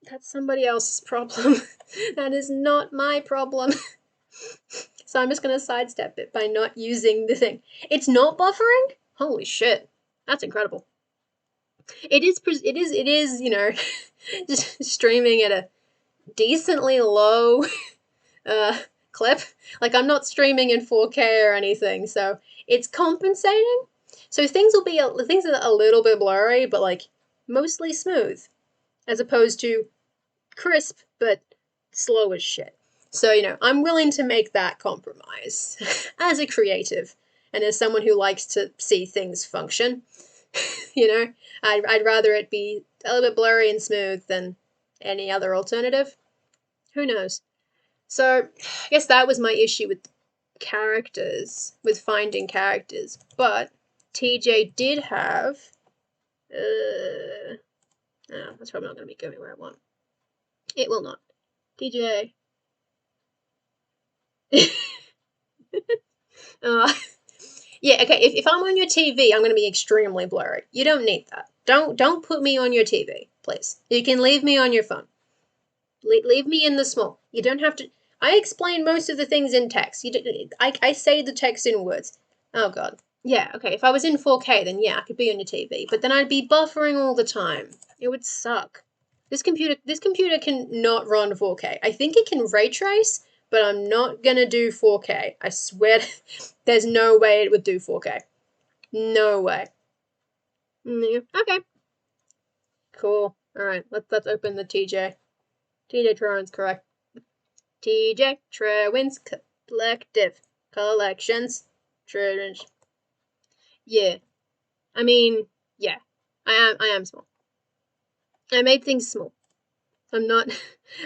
that's somebody else's problem. That is not my problem. So I'm just going to sidestep it by not using the thing. It's not buffering? Holy shit. That's incredible. It is, you know, just streaming at a decently low clip. Like, I'm not streaming in 4K or anything, so it's compensating. So things are a little bit blurry, but like mostly smooth, as opposed to crisp but slow as shit. So, you know, I'm willing to make that compromise as a creative and as someone who likes to see things function. You know, I'd rather it be a little bit blurry and smooth than any other alternative. Who knows? So, I guess that was my issue with characters, with finding characters. But TJ did have. Oh, that's probably not going to be going where I want. It will not. TJ. Yeah, okay, if I'm on your TV, I'm going to be extremely blurry. You don't need that. Don't put me on your TV, please. You can leave me on your phone. Leave me in the small. You don't have to. I explain most of the things in text. I say the text in words. Oh, God. Yeah, okay, if I was in 4K, then yeah, I could be on your TV. But then I'd be buffering all the time. It would suck. This computer can not run 4K. I think it can ray trace, but I'm not gonna do 4K. I swear, there's no way it would do 4K. No way. Okay. Cool. All right. Let's open the TJ. TJ Trewin's correct. TJ Trewin's collective collections. Trewin's. Yeah. I mean, yeah. I am small. I made things small. I'm not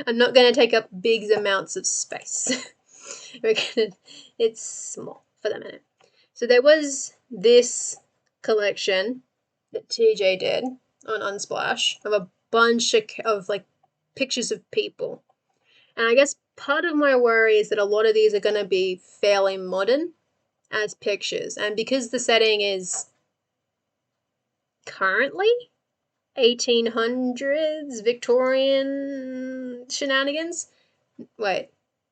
gonna take up big amounts of space. It's small for the minute. So there was this collection that TJ did on Unsplash of a bunch of like pictures of people. And I guess part of my worry is that a lot of these are gonna be fairly modern as pictures. And because the setting is currently 1800s Victorian shenanigans. Wait,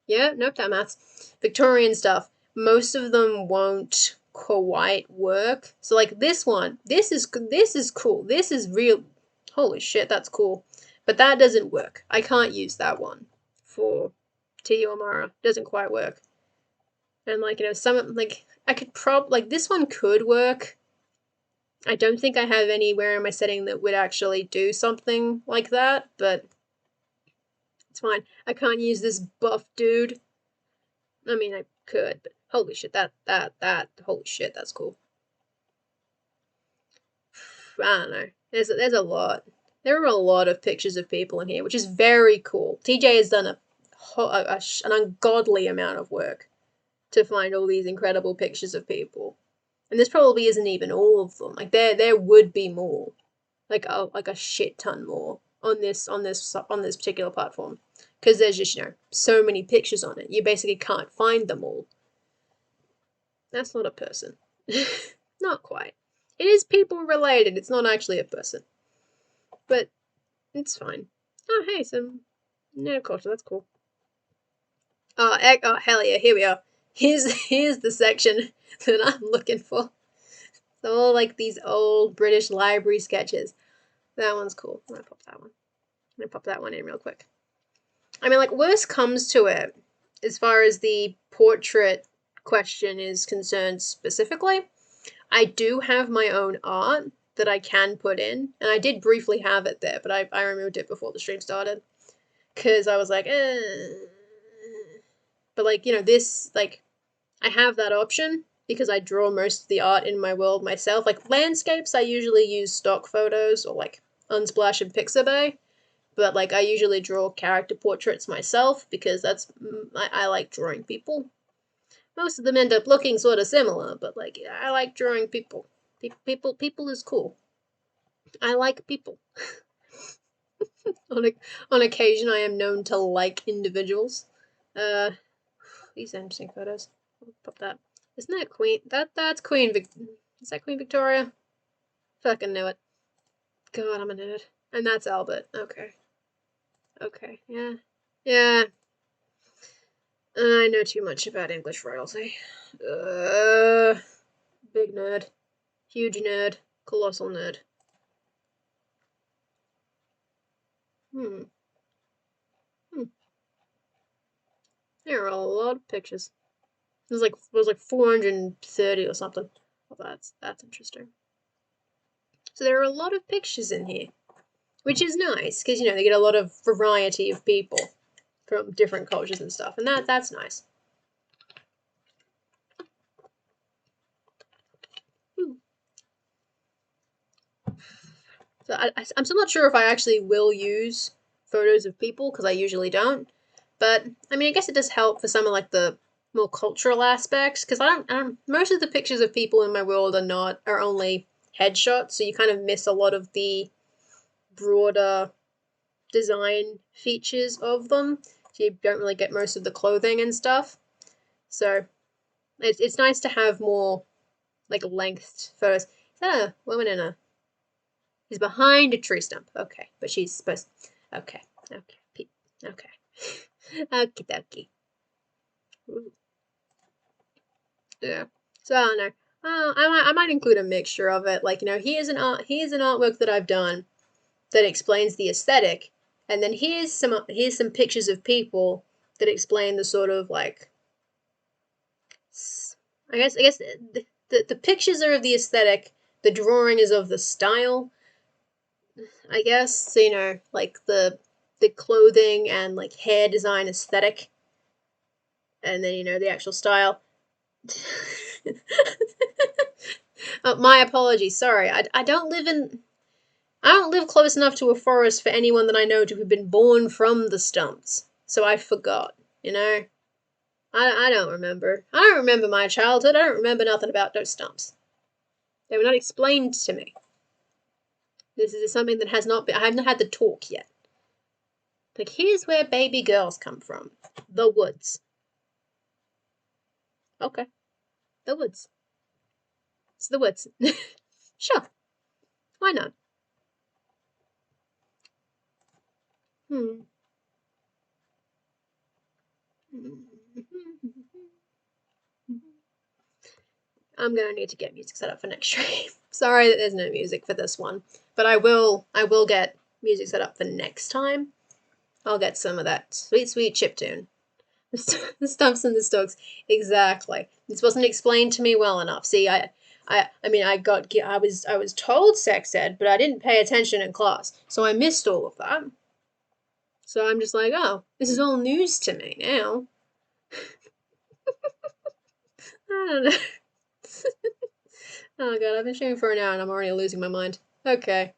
yeah, nope, that maths. Victorian stuff. Most of them won't quite work. So like this one, this is cool. This is real. Holy shit, that's cool. But that doesn't work. I can't use that one for T.U. Amara. Doesn't quite work. And like, you know, some like I could like this one could work. I don't think I have anywhere in my setting that would actually do something like that, but it's fine. I can't use this buff dude. I mean, I could, but holy shit, holy shit, that's cool. I don't know. There's a lot. There are a lot of pictures of people in here, which is very cool. TJ has done an ungodly amount of work to find all these incredible pictures of people. And this probably isn't even all of them. Like there would be more, like a shit ton more on this particular platform, because there's just, you know, so many pictures on it. You basically can't find them all. That's not a person. Not quite. It is people related. It's not actually a person, but it's fine. Oh hey, some nerd culture. That's cool. Oh hell yeah! Here we are. Here's the section that I'm looking for. So all like these old British library sketches. That one's cool. I'm gonna pop that one. I'm gonna pop that one in real quick. I mean, like, worst comes to it, as far as the portrait question is concerned specifically, I do have my own art that I can put in. And I did briefly have it there, but I removed it before the stream started. Because I was like, But, like, you know, this, like, I have that option because I draw most of the art in my world myself. Like, landscapes, I usually use stock photos or, like, Unsplash and Pixabay. But, like, I usually draw character portraits myself because I like drawing people. Most of them end up looking sort of similar, but, like, I like drawing people. People is cool. I like people. On occasion, I am known to like individuals. These are interesting photos. I'll pop that. Isn't that Queen? That's Queen Vic. Is that Queen Victoria? Fucking knew it. God, I'm a nerd. And that's Albert. Okay. Okay. Yeah. Yeah. I know too much about English royalty. Big nerd. Huge nerd. Colossal nerd. Hmm. There are a lot of pictures. It was like 430 or something. Well, that's interesting. So there are a lot of pictures in here, which is nice because, you know, they get a lot of variety of people from different cultures and stuff, and that's nice. So I'm still not sure if I actually will use photos of people because I usually don't. But I mean, I guess it does help for some of like the more cultural aspects because I don't. Most of the pictures of people in my world are only headshots, so you kind of miss a lot of the broader design features of them. So you don't really get most of the clothing and stuff. So it's nice to have more like lengthed photos. Is that a woman in a? She's behind a tree stump. Okay, but she's supposed. Okay, okay, okay, okie dokie. Yeah. So I don't know. I might include a mixture of it. Like, you know, here's an artwork that I've done that explains the aesthetic, and then here's some pictures of people that explain the sort of like. I guess the pictures are of the aesthetic. The drawing is of the style. I guess so, you know, like the clothing and like hair design aesthetic, and then, you know, the actual style. My apologies. Sorry, I don't live close enough to a forest for anyone that I know to have been born from the stumps. So I forgot. You know, I don't remember. I don't remember my childhood. I don't remember nothing about those stumps. They were not explained to me. This is something that has not been. I haven't had the talk yet. Like, here's where baby girls come from. The woods. Okay. The woods. It's the woods. Sure. Why not? Hmm. I'm gonna need to get music set up for next stream. Sorry that there's no music for this one, but I will get music set up for next time. I'll get some of that sweet chiptune. The stumps and the stokes. Exactly. This wasn't explained to me well enough. See, I mean, I was told sex ed, but I didn't pay attention in class, so I missed all of that. So I'm just like, oh, this is all news to me now. I don't know. Oh god, I've been streaming for an hour and I'm already losing my mind. Okay.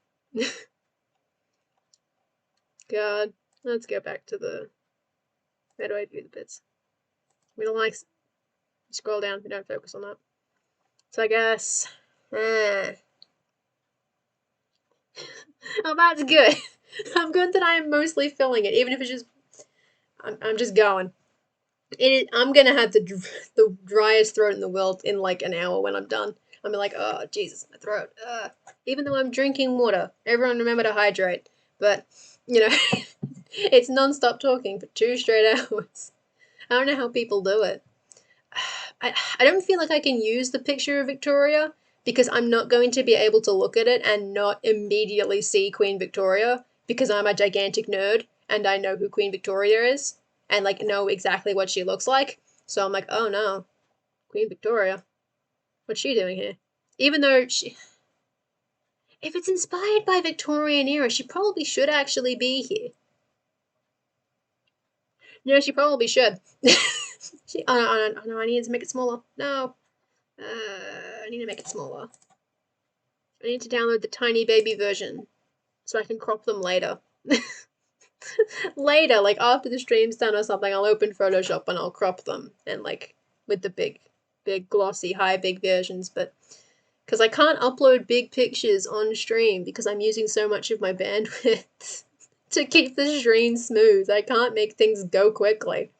God, let's get back to the. How do I do the bits? We don't like. Scroll down. We don't focus on that. So I guess. Oh, that's good. I'm good that I am mostly filling it, even if it's just. I'm just going. I'm gonna have the driest throat in the world in like an hour when I'm done. I'm like, oh Jesus, my throat. Even though I'm drinking water, everyone remember to hydrate. But you know, it's non-stop talking for 2 straight hours. I don't know how people do it. I don't feel like I can use the picture of Victoria because I'm not going to be able to look at it and not immediately see Queen Victoria because I'm a gigantic nerd and I know who Queen Victoria is and like know exactly what she looks like. So I'm like, oh no, Queen Victoria, what's she doing here? Even though If it's inspired by Victorian era, she probably should actually be here. No, she probably should. Oh, no, I need to make it smaller. No. I need to make it smaller. I need to download the tiny baby version so I can crop them later. Later, like after the stream's done or something, I'll open Photoshop and I'll crop them and like with the big glossy big versions, but because I can't upload big pictures on stream because I'm using so much of my bandwidth to keep the stream smooth. I can't make things go quickly.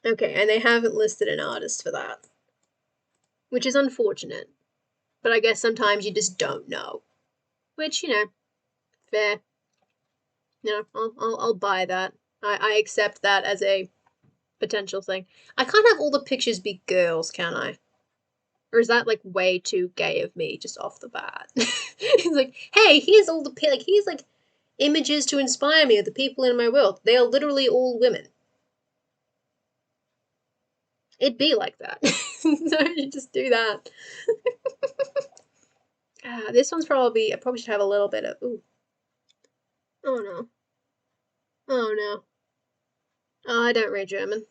Okay, and they haven't listed an artist for that, which is unfortunate. But I guess sometimes you just don't know. Which, you know, fair. No, I'll buy that. I accept that as a potential thing. I can't have all the pictures be girls, can I? Or is that like way too gay of me just off the bat? It's like, hey, here's all the here's like images to inspire me of the people in my world. They are literally all women. It'd be like that. No, you just do that. This one's probably, I probably should have a little bit of, ooh. Oh no. Oh no. Oh, I don't read German.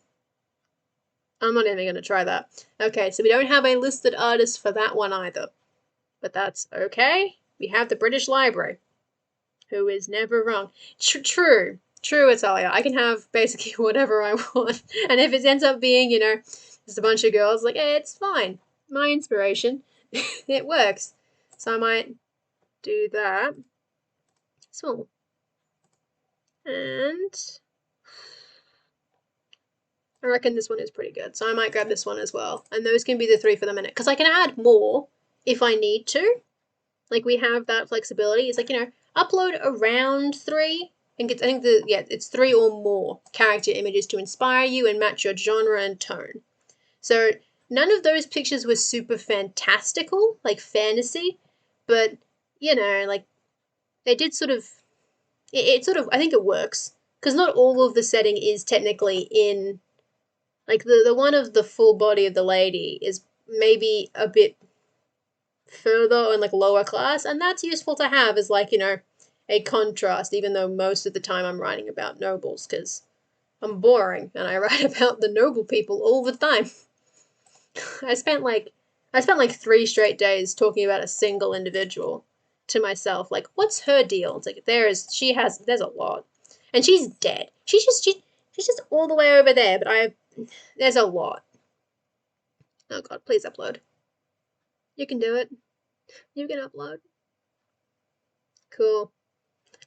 I'm not even going to try that. Okay, so we don't have a listed artist for that one either. But that's okay. We have the British Library, who is never wrong. True, Italia. I can have basically whatever I want. And if it ends up being, you know, just a bunch of girls, like, hey, it's fine. My inspiration. It works. So I might do that. Small. And I reckon this one is pretty good. So I might grab this one as well. And those can be the 3 for the minute. Because I can add more if I need to. Like, we have that flexibility. It's like, you know, upload around 3 and get, I think it's 3 or more character images to inspire you and match your genre and tone. So none of those pictures were super fantastical, like fantasy, but, you know, like, they did sort of, it sort of, I think it works. Because not all of the setting is technically in, like, the one of the full body of the lady is maybe a bit further and like lower class, and that's useful to have as like, you know, a contrast, even though most of the time I'm writing about nobles because I'm boring and I write about the noble people all the time. I spent like 3 straight days talking about a single individual to myself, like, what's her deal? It's like there's a lot. And she's dead. She's just all the way over there, but there's a lot. Oh god, please upload. You can do it. You can upload. Cool.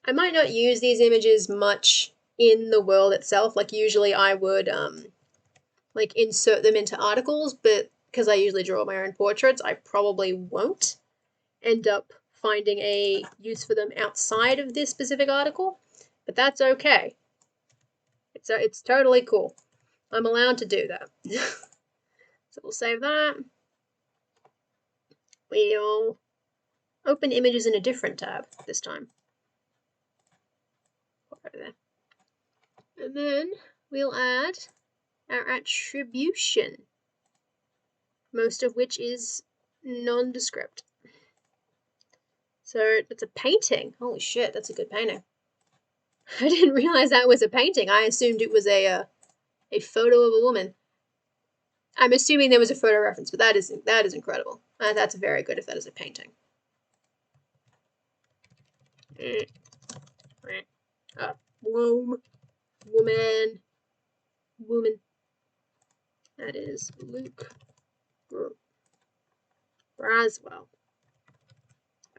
I might not use these images much in the world itself. Like, usually I would like insert them into articles, but because I usually draw my own portraits, I probably won't end up finding a use for them outside of this specific article. But that's okay. It's totally cool. I'm allowed to do that. So we'll save that. We'll open images in a different tab this time. Over there. And then we'll add our attribution, most of which is nondescript. So it's a painting. Holy shit, that's a good painting. I didn't realize that was a painting. I assumed it was a photo of a woman. I'm assuming there was a photo reference, but that is incredible. That's very good if that is a painting. Woman. That is Luke Braswell.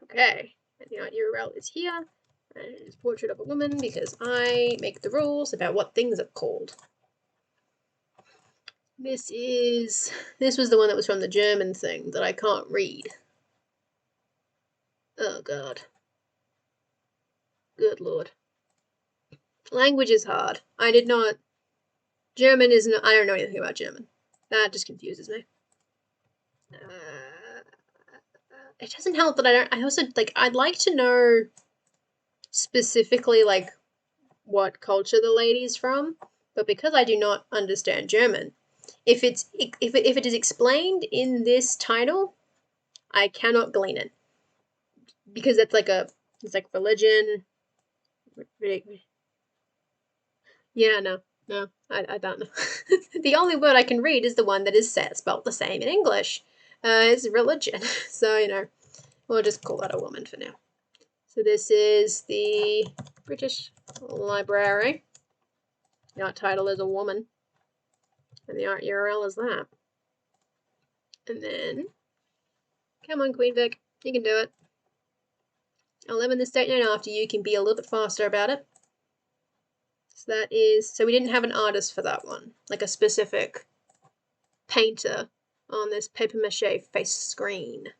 Okay, and the URL is here. And it is portrait of a woman because I make the rules about what things are called. This was the one that was from the German thing that I can't read. Oh god. Good lord. Language is hard. German isn't, I don't know anything about German. That just confuses me. It doesn't help that I also, like, I'd like to know specifically, like, what culture the lady's from, but because I do not understand German, if it is explained in this title, I cannot glean it. because it's like religion. Yeah, no, I don't know. The only word I can read is the one that is spelled the same in English. It's religion. So, we'll just call that a woman for now. So this is the British Library. The art title is a woman. And the art URL is that. And then, come on, Queen Vic, you can do it. I'll live in the state now after you can be a little bit faster about it. So we didn't have an artist for that one, like a specific painter on this paper mache face screen,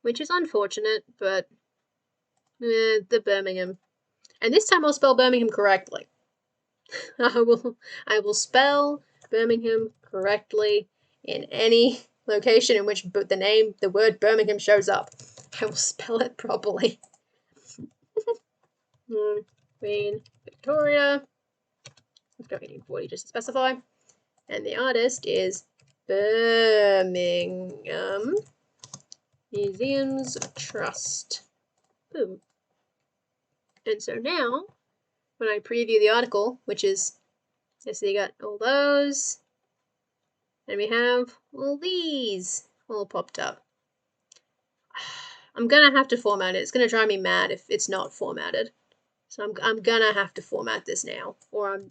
which is unfortunate, but the Birmingham. And this time I'll spell Birmingham correctly. I will spell Birmingham correctly in any location in which the word Birmingham shows up. I will spell it properly. Queen Victoria. Let's go 1840 just to specify. And the artist is Birmingham Museums Trust. Boom. And so now, when I preview the article, which is, so you got all those, and we have all these all popped up. I'm gonna have to format it. It's gonna drive me mad if it's not formatted. So I'm gonna have to format this now, or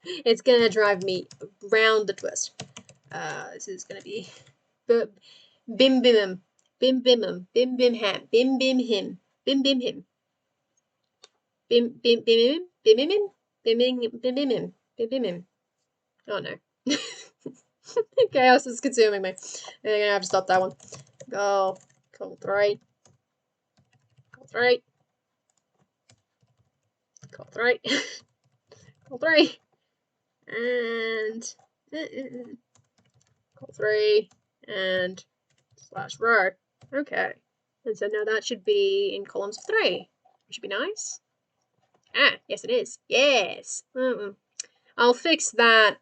it's gonna drive me round the twist. This is gonna be bim bimum, bim bimum, bim bim ham, bim bim him, bim bim him, bim bim bim bim bim bim bim bim bim bim bim. Oh no. Chaos is consuming me. I'm gonna have to stop that one. Go. Call 3. Call 3. Call 3. Call 3. And call 3 and /row. Okay. And so now that should be in columns of 3. Which should be nice. Ah, yes it is. Yes. I'll fix that.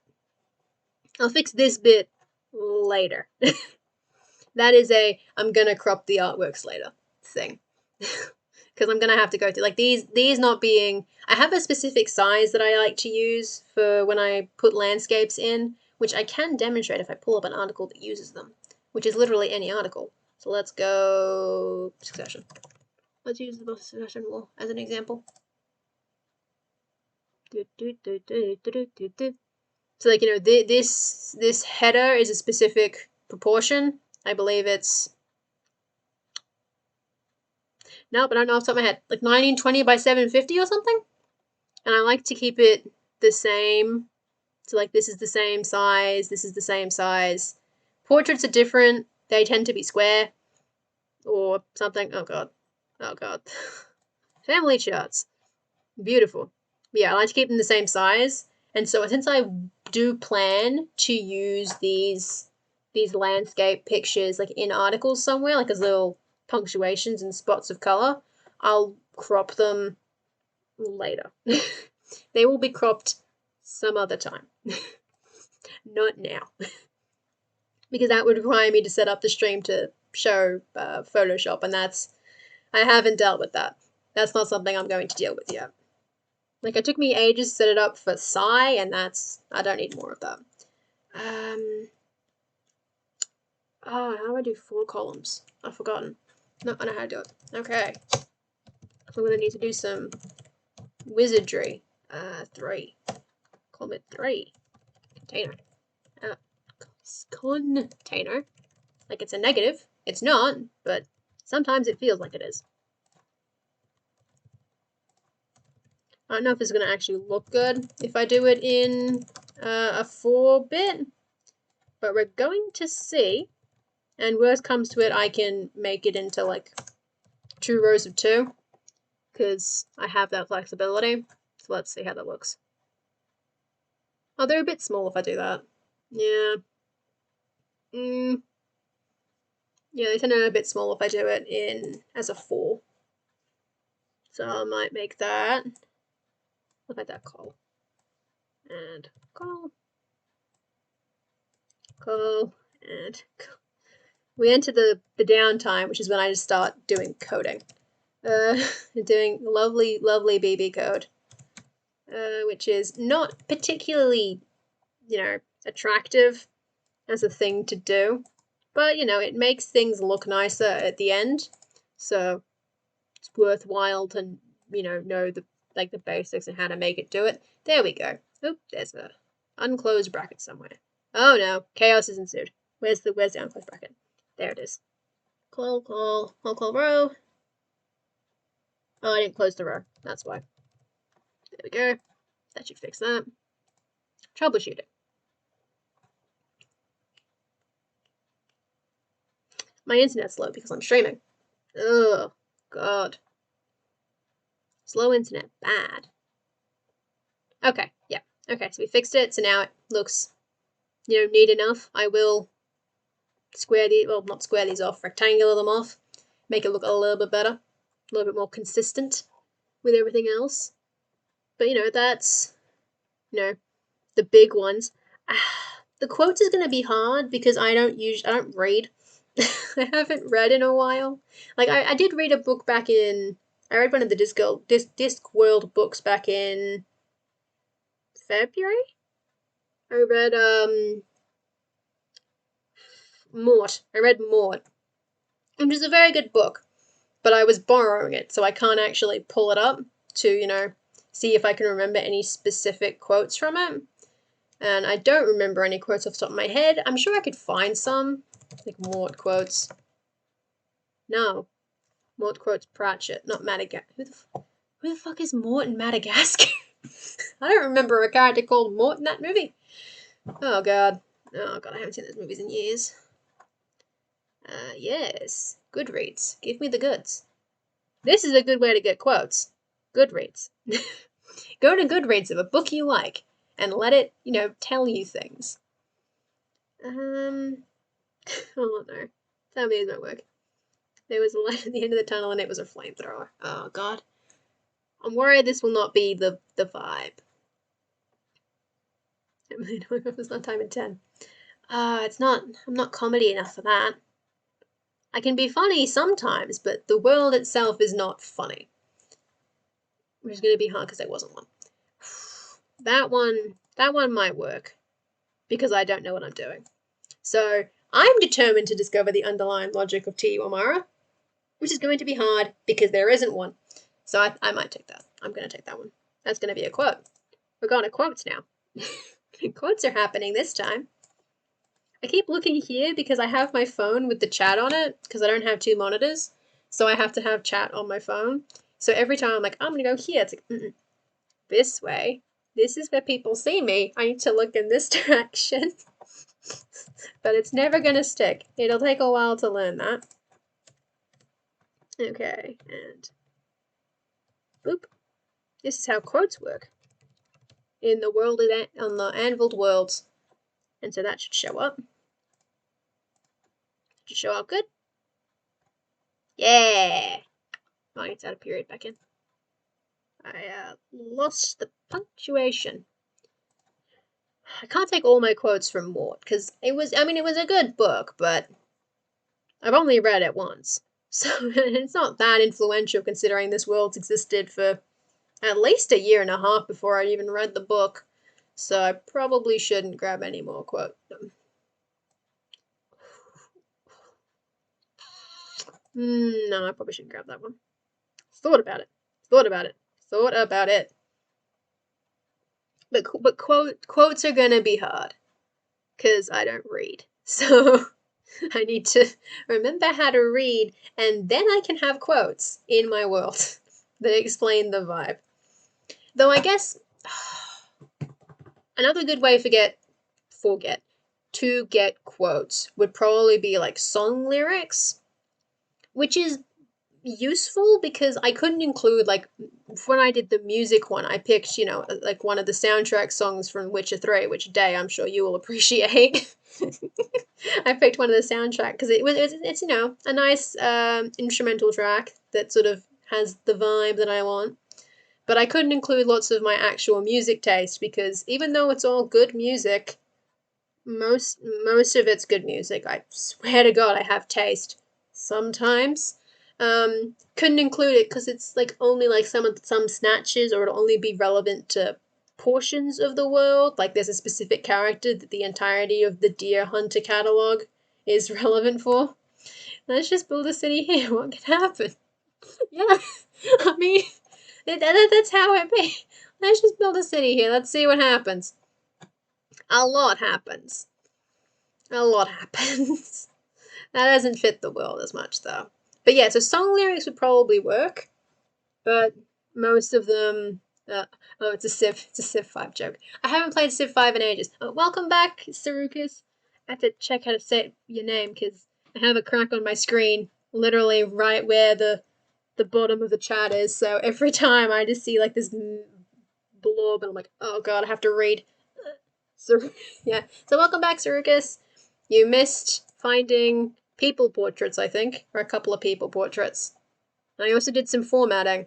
I'll fix this bit later. That is I'm gonna crop the artworks later thing. Because I'm gonna have to go through like these not being. I have a specific size that I like to use for when I put landscapes in, which I can demonstrate if I pull up an article that uses them, which is literally any article. So let's go Succession. Let's use the Succession wall as an example. So like this header is a specific proportion. I believe it's no, but I don't know off the top of my head, like 1920 by 750 or something. And I like to keep it the same. So like this is the same size, this is the same size. Portraits are different. They tend to be square or something. Oh god. Oh god. Family charts. Beautiful. Yeah, I like to keep them the same size. And so since I do plan to use these landscape pictures like in articles somewhere, like as little punctuations and spots of color, I'll crop them later. They will be cropped some other time. Not now. Because that would require me to set up the stream to show Photoshop, and I haven't dealt with that. That's not something I'm going to deal with yet. Like, it took me ages to set it up for Psy, and I don't need more of that. How do I do 4 columns? I've forgotten. No, I know how to do it. Okay. So I'm going to need to do some wizardry. 3. Column it 3. Container. Container. Like it's a negative. It's not, but sometimes it feels like it is. I don't know if it's going to actually look good if I do it in a 4-bit, but we're going to see. And worst comes to it, I can make it into like 2 rows of 2 because I have that flexibility. So let's see how that looks. Oh, they're a bit small if I do that. Yeah. Yeah, they tend to be a bit small if I do it in as a 4. So I might make that. Look at that call. And call. Call. And call. We enter the downtime, which is when I just start doing coding. doing lovely, lovely BB code, which is not particularly, attractive as a thing to do, but it makes things look nicer at the end, so it's worthwhile to know the basics and how to make it do it. There we go. Oop, there's a unclosed bracket somewhere. Oh no, chaos has ensued. Where's the unclosed bracket? There it is. Call row. Oh, I didn't close the row. That's why. There we go. That should fix that. Troubleshoot it. My internet's slow because I'm streaming. Oh, God. Slow internet. Bad. Okay, yeah. Okay, so we fixed it, so now it looks, neat enough. I will not square these off, rectangular them off, make it look a little bit better, a little bit more consistent with everything else. But, that's, the big ones. The quotes is going to be hard because I don't read. I haven't read in a while. Like, I did read a book back in, I read one of the Discworld books back in February. I read, Mort. I read Mort, which is a very good book, but I was borrowing it, so I can't actually pull it up to, see if I can remember any specific quotes from it. And I don't remember any quotes off the top of my head. I'm sure I could find some, like Mort quotes. No. Mort quotes Pratchett, not Madagascar. Who the fuck is Mort in Madagascar? I don't remember a character called Mort in that movie. Oh god. Oh god, I haven't seen those movies in years. Yes. Goodreads. Give me the goods. This is a good way to get quotes. Goodreads. Go to Goodreads of a book you like and let it, tell you things. Oh no. Tell me it won't work. There was a light at the end of the tunnel and it was a flamethrower. Oh god. I'm worried this will not be the vibe. It's not time in 10. I'm not comedy enough for that. I can be funny sometimes, but the world itself is not funny. Which is going to be hard because there wasn't one. That one might work because I don't know what I'm doing. So I'm determined to discover the underlying logic of T. Omara, which is going to be hard because there isn't one. So I might take that. I'm going to take that one. That's going to be a quote. We're going to quotes now. Quotes are happening this time. I keep looking here because I have my phone with the chat on it because I don't have two monitors. So I have to have chat on my phone. So every time I'm like, I'm going to go here. It's like, this way. This is where people see me. I need to look in this direction. But it's never going to stick. It'll take a while to learn that. Okay, and boop. This is how quotes work in the world on the anviled worlds. And so that should show up. Should show up good. Yeah. Oh, I need to add a period back in. I lost the punctuation. I can't take all my quotes from Mort because it was a good book, but I've only read it once. So it's not that influential considering this world's existed for at least a year and a half before I even read the book. So I probably shouldn't grab any more quotes. No, I probably shouldn't grab that one. Thought about it. But quotes are gonna be hard because I don't read. So I need to remember how to read, and then I can have quotes in my world that explain the vibe. Though I guess another good way to get quotes would probably be like song lyrics, which is useful because I couldn't include, like, when I did the music one, I picked, like one of the soundtrack songs from Witcher 3, which Day I'm sure you will appreciate. I picked one of the soundtrack because it's a nice instrumental track that sort of has the vibe that I want. But I couldn't include lots of my actual music taste because even though it's all good music, most of it's good music. I swear to God, I have taste sometimes. couldn't include it because it's like only like some snatches, or it'll only be relevant to portions of the world. Like there's a specific character that the entirety of the Deer Hunter catalog is relevant for. Let's just build a city here. What can happen? Yeah, I mean, that's how it be. Let's just build a city here. Let's see what happens. A lot happens. A lot happens. That doesn't fit the world as much, though. But yeah, so song lyrics would probably work, but most of them. Oh, it's a Civ 5 joke. I haven't played Civ 5 in ages. Oh, welcome back, Sarukas. I have to check how to say your name because I have a crack on my screen, literally right where the bottom of the chat is. So every time I just see like this blob, and I'm like, oh god, I have to read. So yeah. So welcome back, Sarukas. You missed finding people portraits, I think, or a couple of people portraits. And I also did some formatting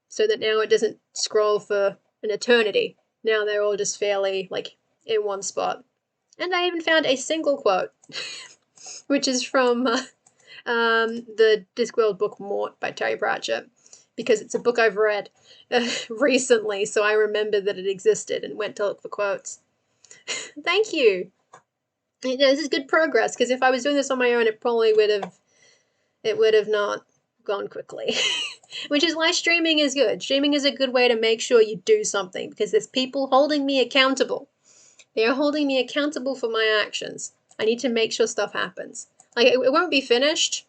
so that now it doesn't scroll for an eternity. Now they're all just fairly like in one spot. And I even found a single quote, which is from the Discworld book Mort by Terry Pratchett, because it's a book I've read recently, so I remember that it existed and went to look for quotes. Thank you. You know, this is good progress, because if I was doing this on my own, it probably would have not gone quickly. Which is why streaming is good. Streaming is a good way to make sure you do something, because there's people holding me accountable. They are holding me accountable for my actions. I need to make sure stuff happens. Like, it won't be finished,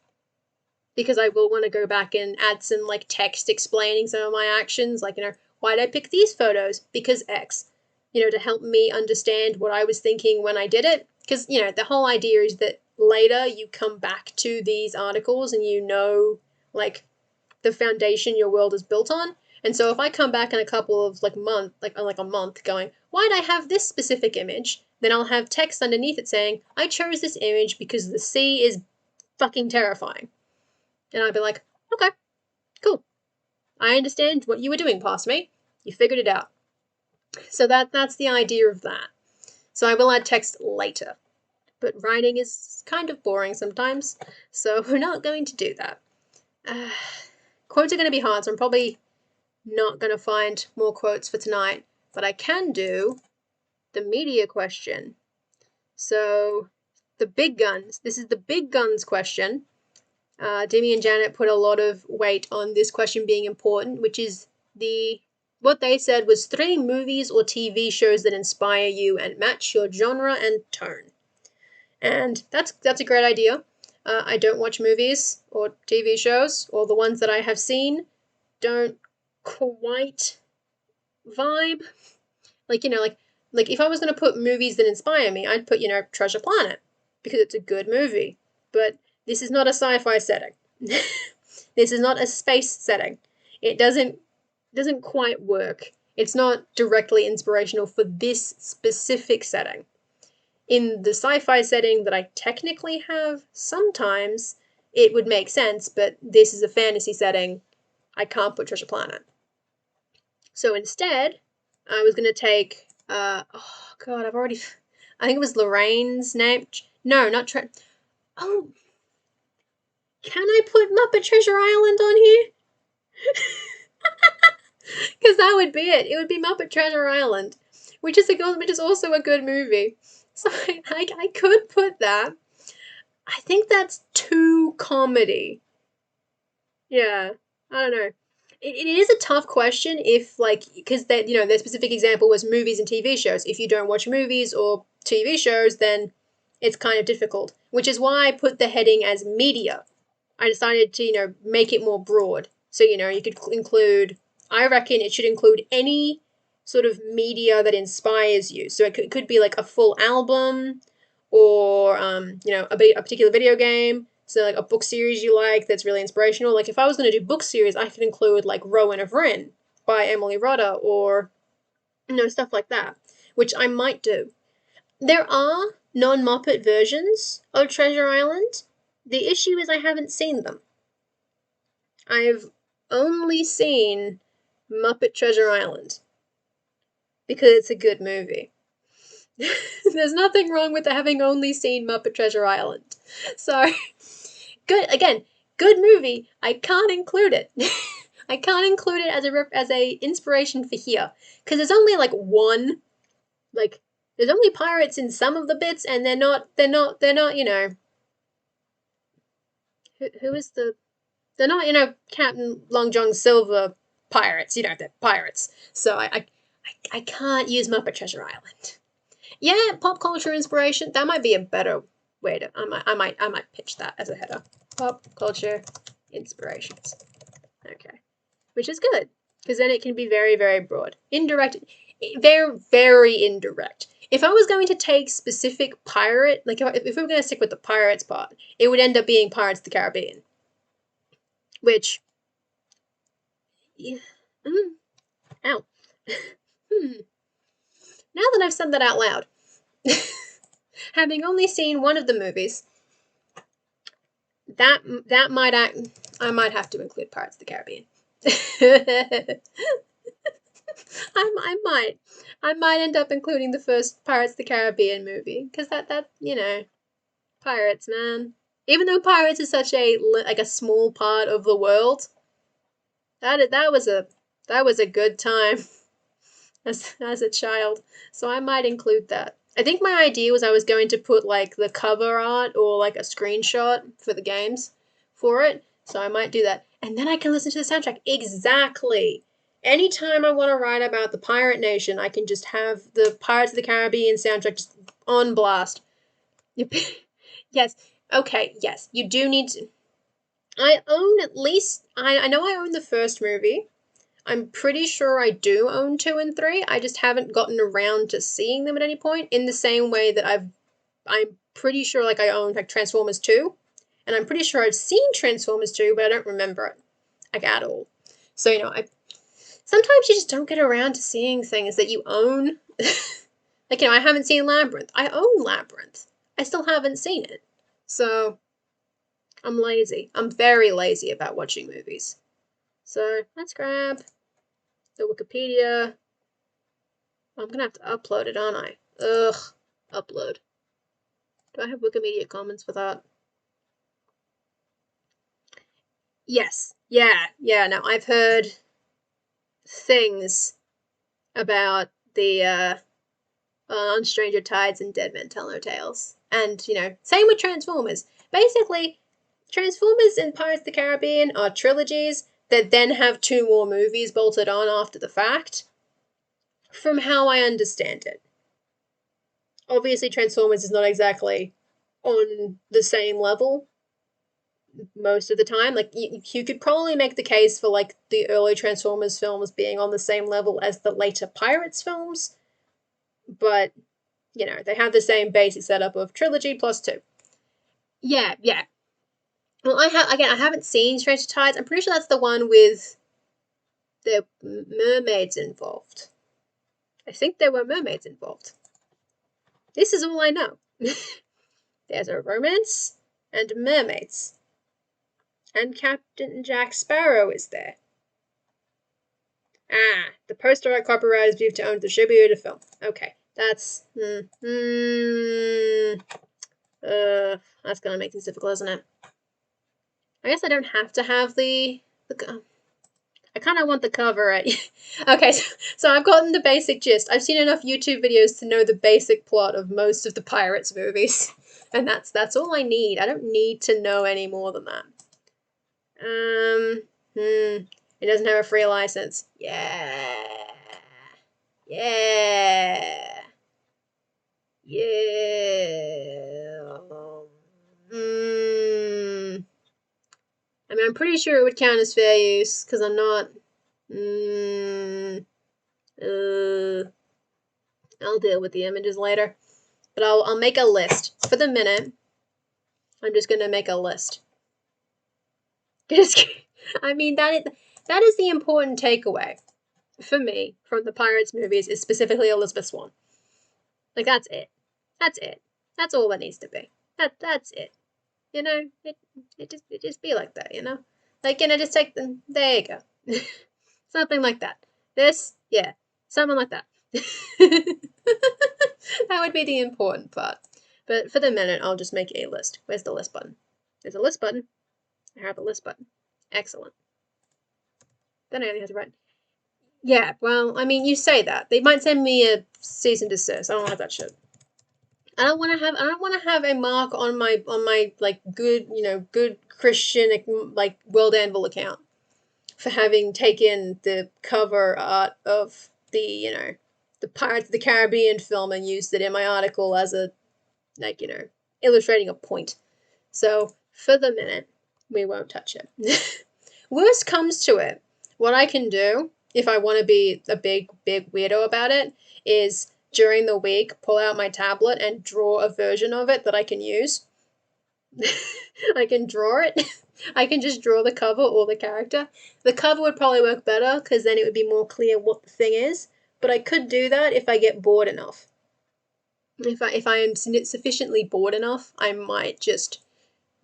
because I will want to go back and add some, like, text explaining some of my actions. Like, you know, why did I pick these photos? Because X. You know, to help me understand what I was thinking when I did it. Because, you know, the whole idea is that later you come back to these articles and you know, like, the foundation your world is built on. And so if I come back in a couple of like a month going, why'd I have this specific image? Then I'll have text underneath it saying, I chose this image because the sea is fucking terrifying. And I'd be like, okay, cool. I understand what you were doing past me. You figured it out. So that's the idea of that. So I will add text later. But writing is kind of boring sometimes, so we're not going to do that. Quotes are going to be hard, so I'm probably not going to find more quotes for tonight, but I can do the media question. So, the big guns. This is the big guns question. Demi and Janet put a lot of weight on this question being important, which is what they said was 3 movies or TV shows that inspire you and match your genre and tone. And that's a great idea. I don't watch movies or TV shows, or the ones that I have seen don't quite vibe. Like, you know, like if I was going to put movies that inspire me, I'd put, you know, Treasure Planet, because it's a good movie. But this is not a sci-fi setting. This is not a space setting. It doesn't quite work. It's not directly inspirational for this specific setting. In the sci-fi setting that I technically have, sometimes it would make sense, but this is a fantasy setting. I can't put Treasure Planet. So instead, I was going to take, oh god, I think it was Lorraine's name. No, not oh, can I put Muppet Treasure Island on here? Because that would be it. It would be Muppet Treasure Island, which is also a good movie. So I could put that. I think that's too comedy. Yeah, I don't know. It is a tough question if, like, because that, you know, their specific example was movies and TV shows. If you don't watch movies or TV shows, then it's kind of difficult. Which is why I put the heading as media. I decided to, you know, make it more broad. So, you know, you could include, I reckon it should include any sort of media that inspires you. So it could be like a full album, or, you know, a particular video game. So like a book series you like that's really inspirational. Like if I was going to do book series, I could include like Rowan of Rin by Emily Rodda, or, you know, stuff like that, which I might do. There are non-Muppet versions of Treasure Island. The issue is I haven't seen them. I've only seen Muppet Treasure Island because it's a good movie. There's nothing wrong with having only seen Muppet Treasure Island. So, good, again, good movie. I can't include it. I can't include it as a inspiration for here because there's only like one, like there's only pirates in some of the bits, and they're not. You know, who is the? They're not, you know, Captain Long John Silver pirates. You know, they're pirates. So I can't use Muppet Treasure Island. Yeah, pop culture inspiration. That might be a better way to. I might pitch that as a header. Pop culture inspirations. Okay, which is good because then it can be very, very broad. Indirect, very, very indirect. If I was going to take specific pirate, like if we were going to stick with the pirates part, it would end up being Pirates of the Caribbean, which, yeah, ow. Now that I've said that out loud, having only seen one of the movies, that might I might have to include Pirates of the Caribbean. I might end up including the first Pirates of the Caribbean movie because that you know, pirates, man. Even though pirates is such a like a small part of the world, that was a good time as a child. So I might include that. I think my idea was I was going to put like the cover art or like a screenshot for the games for it. So I might do that. And then I can listen to the soundtrack. Exactly. Anytime I want to write about the Pirate Nation, I can just have the Pirates of the Caribbean soundtrack just on blast. Yes. Okay, yes. You do need to. I own at least. I know I own the first movie. I'm pretty sure I do own 2 and 3. I just haven't gotten around to seeing them at any point. In the same way that I'm pretty sure like I own like Transformers 2, and I'm pretty sure I've seen Transformers 2, but I don't remember it like at all. So you know, I sometimes you just don't get around to seeing things that you own. Like you know, I haven't seen Labyrinth. I own Labyrinth. I still haven't seen it. So I'm lazy. I'm very lazy about watching movies. So let's grab the Wikipedia. I'm gonna have to upload it, aren't I? Ugh, upload. Do I have Wikimedia Commons for that? Yes. Yeah, no, I've heard things about the on Stranger Tides and Dead Men Tell No Tales. And, you know, same with Transformers. Basically, Transformers and Pirates of the Caribbean are trilogies that then have 2 more movies bolted on after the fact, from how I understand it. Obviously, Transformers is not exactly on the same level most of the time. Like, you could probably make the case for, like, the early Transformers films being on the same level as the later Pirates films, but, you know, they have the same basic setup of trilogy plus 2. Yeah. Well, I haven't seen Stranger Tides. I'm pretty sure that's the one with the mermaids involved. I think there were mermaids involved. This is all I know. There's a romance and mermaids. And Captain Jack Sparrow is there. Ah, the poster art copyright is believed to own the distributed film. Okay, that's that's gonna make things difficult, isn't it? I guess I don't have to have the I kind of want the cover right. Okay, so I've gotten the basic gist. I've seen enough YouTube videos to know the basic plot of most of the Pirates movies, and that's all I need. I don't need to know any more than that. It doesn't have a free license. Yeah. Yeah. I mean, I'm pretty sure it would count as fair use because I'm not. I'll deal with the images later, but I'll make a list for the minute. I'm just gonna make a list. I mean that is the important takeaway for me from the Pirates movies is specifically Elizabeth Swann. Like that's it. That's it. That's all that needs to be. That's it. You know, it just be like that, you know? Like, you know, just take them there you go. Something like that. This, yeah. Something like that. That would be the important part. But for the minute, I'll just make a list. Where's the list button? There's a list button. I have a list button. Excellent. Then I only have to write. Yeah, well, I mean, you say that. They might send me a cease and desist. I don't like that shit. I don't want to have a mark on my like good, good Christian like WorldAnvil account for having taken the cover art of the Pirates of the Caribbean film and used it in my article as a, like, illustrating a point. So for the minute, we won't touch it. Worst comes to it, what I can do if I want to be a big weirdo about it is during the week pull out my tablet and draw a version of it that I can use. I can draw it. I can just draw the cover or the character. The cover would probably work better because then it would be more clear what the thing is. But I could do that if I get bored enough. If I am sufficiently bored enough, I might just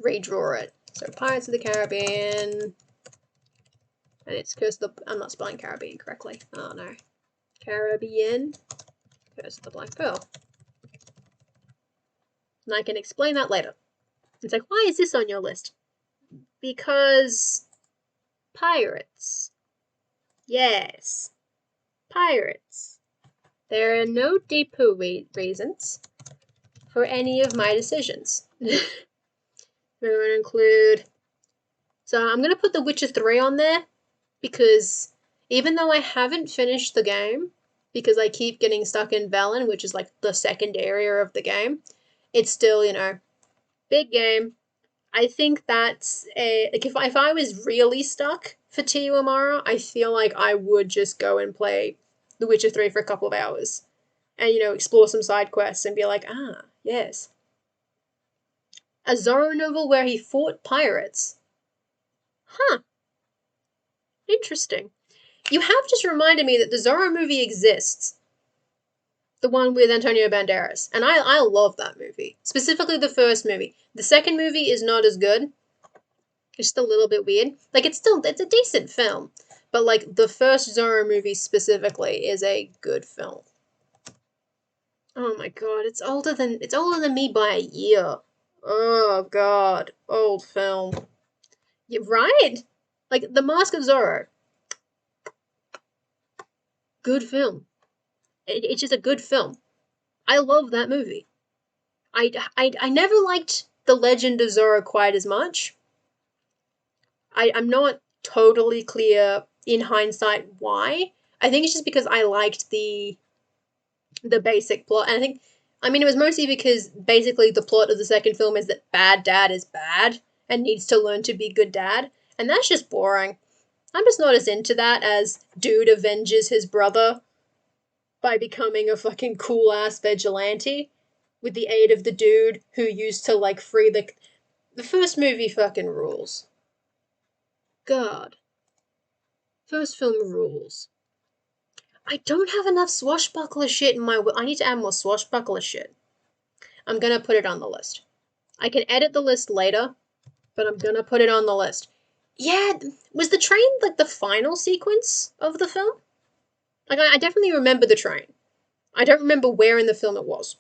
redraw it. So Pirates of the Caribbean, and it's Curse of the... I'm not spelling Caribbean correctly. Oh no. Caribbean, Curse of the Black Pearl. And I can explain that later. It's like, why is this on your list? Because pirates. Yes. Pirates. There are no deeper reasons for any of my decisions. We're going to include... So I'm going to put The Witcher 3 on there because even though I haven't finished the game, because I keep getting stuck in Velen, which is like the second area of the game, it's still, big game. I think that's like if I was really stuck for Tiwamara, I feel like I would just go and play The Witcher 3 for a couple of hours and, explore some side quests and be like, ah, yes. A Zorro novel where he fought pirates. Huh. Interesting. You have just reminded me that the Zorro movie exists. The one with Antonio Banderas. And I love that movie. Specifically the first movie. The second movie is not as good. It's just a little bit weird. Like, it's a decent film. But, like, the first Zorro movie specifically is a good film. Oh my god, it's older than me by a year. Oh god, old film. You're right? Like, The Mask of Zorro. Good film. It's just a good film. I love that movie. I never liked The Legend of Zorro quite as much. I'm not totally clear in hindsight why. I think it's just because I liked the basic plot. And it was mostly because basically the plot of the second film is that bad dad is bad and needs to learn to be good dad. And that's just boring. I'm just not as into that as dude avenges his brother by becoming a fucking cool ass vigilante with the aid of the dude who used to, like, free the first movie fucking rules. God. First film rules. I don't have enough swashbuckler shit in my... I need to add more swashbuckler shit. I'm gonna put it on the list. I can edit the list later, but I'm gonna put it on the list. Yeah, was the train, like, the final sequence of the film? Like, I definitely remember the train. I don't remember where in the film it was.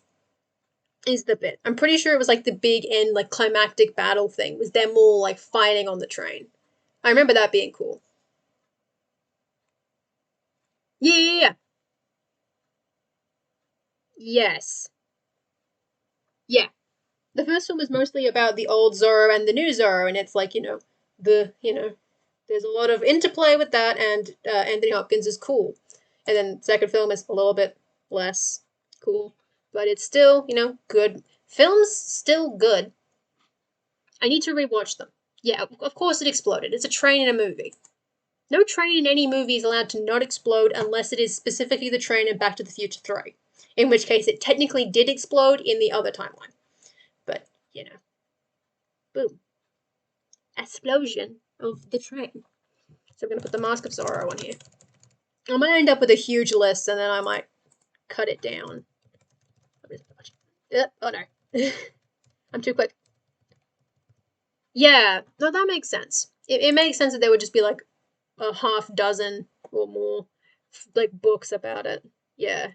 Is the bit. I'm pretty sure it was, like, the big end, like, climactic battle thing. Was them all, like, fighting on the train. I remember that being cool. Yeah. Yes. Yeah. The first film is mostly about the old Zorro and the new Zorro, and it's like, there's a lot of interplay with that, and Anthony Hopkins is cool. And then the second film is a little bit less cool, but it's still, good. Film's still good. I need to rewatch them. Yeah, of course it exploded. It's a train in a movie. No train in any movie is allowed to not explode unless it is specifically the train in Back to the Future 3. In which case it technically did explode in the other timeline. But, boom. Explosion of the train. So I'm going to put the Mask of Zorro on here. I might end up with a huge list and then I might cut it down. Oh no. I'm too quick. Yeah, no, that makes sense. It makes sense that there would just be like a half dozen or more, like, books about it. Yeah.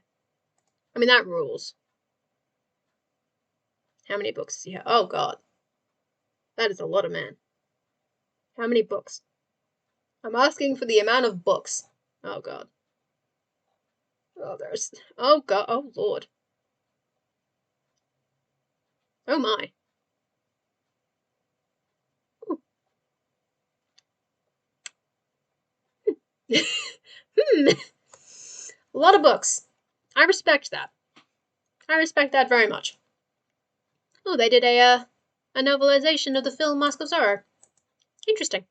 That rules. How many books does he have? Oh god. That is a lot of man. How many books? I'm asking for the amount of books. Oh god. Oh, there's. Oh god. Oh lord. Oh my. Hmm. A lot of books. I respect that. I respect that very much. Oh, they did a novelization of the film Mask of Zorro. Interesting.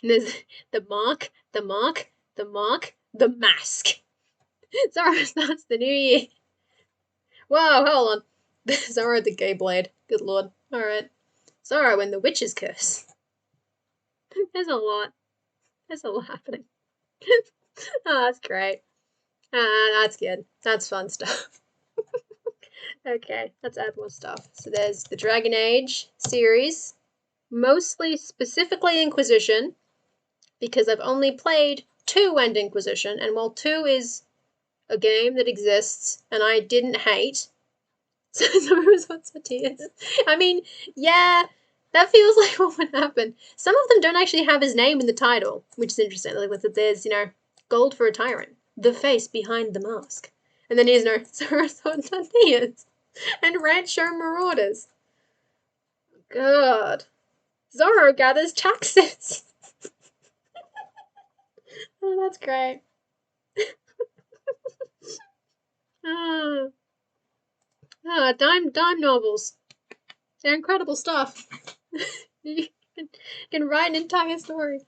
And there's the mark, the mark, the mark, the mask. Zorro starts the new year. Whoa, hold on. Zorro the gay blade. Good lord. Alright. Zorro and the witch's curse. There's a lot. There's a lot happening. Oh, that's great. That's good. That's fun stuff. Okay, let's add more stuff. So there's the Dragon Age series, mostly specifically Inquisition, because I've only played 2 End Inquisition, and while 2 is a game that exists and I didn't hate, so response for tears. I mean, yeah, that feels like what would happen. Some of them don't actually have his name in the title, which is interesting. Like there's, Gold for a Tyrant, the face behind the mask. And then here's Sarasota Tortillas and Rancho Marauders. God. Zorro gathers taxes. Oh, that's great. Ah, dime novels. They're incredible stuff. You can write an entire story.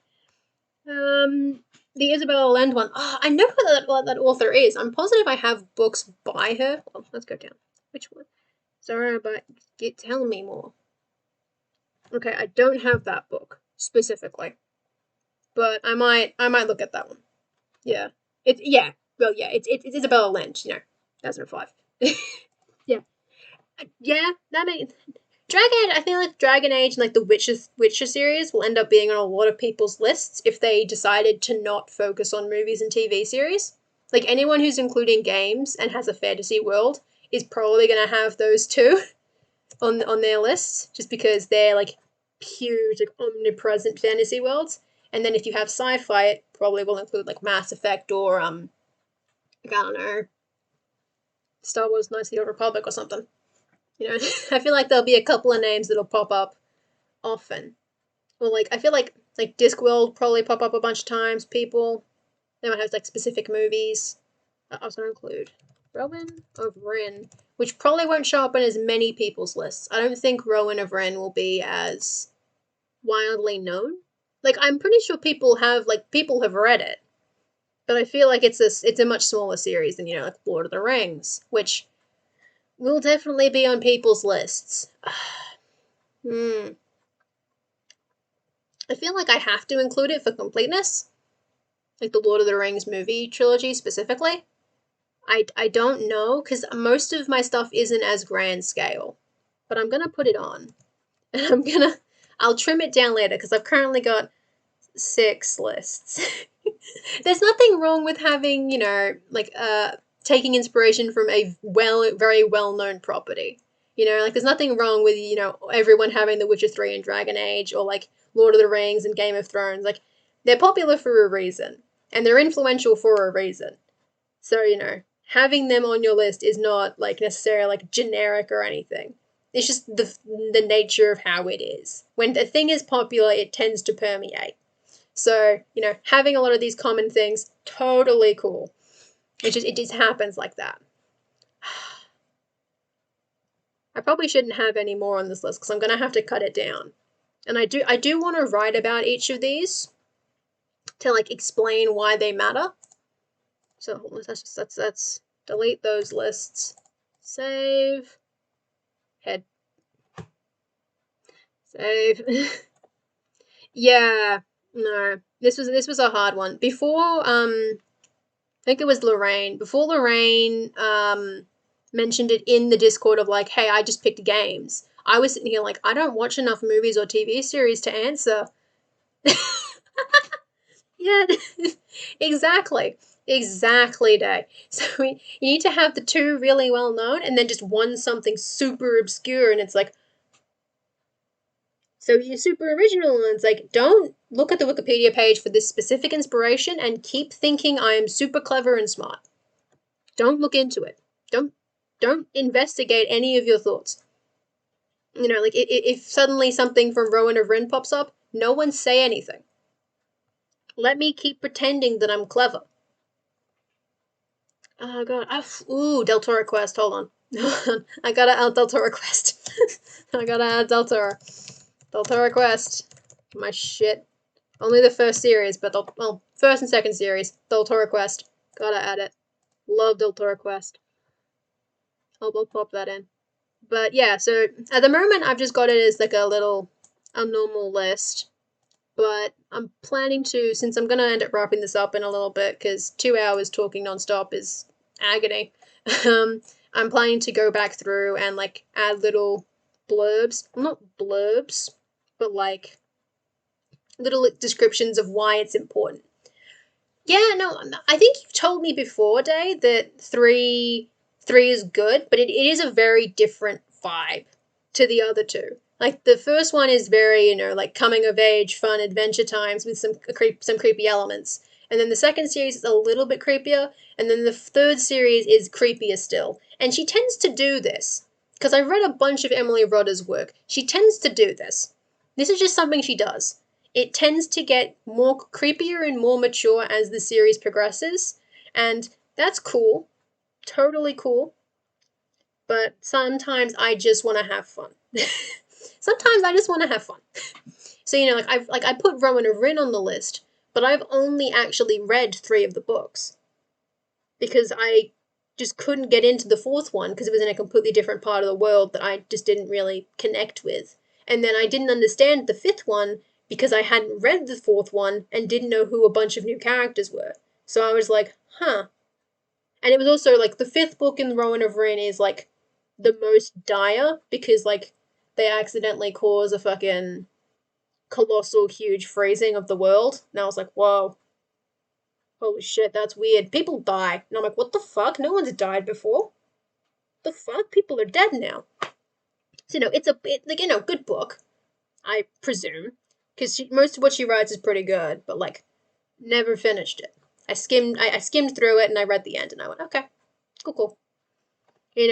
The Isabella Lend one. Oh, I know what that author is. I'm positive I have books by her. Well, let's go down. Which one? Sorry, but tell me more. Okay, I don't have that book specifically, but I might look at that one. Yeah, it's Isabella Lend. 2005. Yeah, yeah, that makes Dragon Age. I feel like Dragon Age and like the Witcher series will end up being on a lot of people's lists if they decided to not focus on movies and TV series. Like anyone who's including games and has a fantasy world is probably going to have those two on their list, just because they're like huge, like omnipresent fantasy worlds. And then if you have sci-fi, it probably will include like Mass Effect or I don't know, Star Wars: Knights of the Old Republic or something. I feel like there'll be a couple of names that'll pop up often. Well, like I feel like Discworld probably pop up a bunch of times. People they might have like specific movies. I was gonna include Rowan of Rin, which probably won't show up in as many people's lists. I don't think Rowan of Rin will be as wildly known. Like I'm pretty sure people have read it, but I feel like it's a much smaller series than like Lord of the Rings, which will definitely be on people's lists. Hmm. I feel like I have to include it for completeness, like the Lord of the Rings movie trilogy specifically. I don't know, because most of my stuff isn't as grand scale, but I'm gonna put it on, and I'll trim it down later because I've currently got 6 lists. There's nothing wrong with having, taking inspiration from a very well-known property. Like there's nothing wrong with, everyone having The Witcher 3 and Dragon Age or like Lord of the Rings and Game of Thrones. Like they're popular for a reason and they're influential for a reason. So, having them on your list is not like necessarily like generic or anything. It's just the nature of how it is. When a thing is popular, it tends to permeate. So, having a lot of these common things, totally cool. It just happens like that. I probably shouldn't have any more on this list because I'm gonna have to cut it down. And I do want to write about each of these to like explain why they matter. So let's delete those lists. Save. Head. Save. Yeah. No. This was a hard one. Before I think it was Lorraine. Before Lorraine mentioned it in the Discord of like, hey, I just picked games. I was sitting here like, I don't watch enough movies or TV series to answer. Yeah, exactly. Exactly, Day. So you need to have the two really well known, and then just one something super obscure, and it's like, so you're super original, and it's like, don't look at the Wikipedia page for this specific inspiration and keep thinking I am super clever and smart. Don't look into it. Don't don't investigate any of your thoughts. You know, like if suddenly something from Rowan of Rin pops up, no one say anything. Let me keep pretending that I'm clever. Oh god. Ooh, Del Toro quest. Hold on. I gotta add Del Toro quest. I gotta add Del Toro. Del Toro quest. My shit. Only the first series, but well, first and second series. Del Toro quest. Gotta add it. Love Del Toro quest. I'll pop that in. But yeah, so at the moment I've just got it as like a normal list. But I'm planning to, since I'm gonna end up wrapping this up in a little bit, because 2 hours talking nonstop is agony. Um, I'm planning to go back through and like add little blurbs, not blurbs, but like little descriptions of why it's important. Yeah, no, I think you've told me before, Day, that three is good, but it is a very different vibe to the other two. Like the first one is very, like coming of age, fun adventure times with some creepy elements. And then the second series is a little bit creepier, and then the third series is creepier still. And she tends to do this because I've read a bunch of Emily Rodda's work. She tends to do this. This is just something she does. It tends to get more creepier and more mature as the series progresses, and that's cool, totally cool. But sometimes I just want to have fun. Sometimes I just want to have fun. So I put Rowan of Rin on the list, but I've only actually read 3 of the books because I just couldn't get into the fourth one because it was in a completely different part of the world that I just didn't really connect with. And then I didn't understand the fifth one because I hadn't read the fourth one and didn't know who a bunch of new characters were. So I was like, huh. And it was also like the fifth book in Rowan of Rin is like the most dire because like they accidentally cause a fucking colossal huge freezing of the world. And I was like, whoa, holy shit, that's weird. People die. And I'm like, what the fuck? No one's died before. The fuck? People are dead now. So, it's good book, I presume. Because most of what she writes is pretty good, but, like, never finished it. I skimmed through it and I read the end and I went, okay, cool.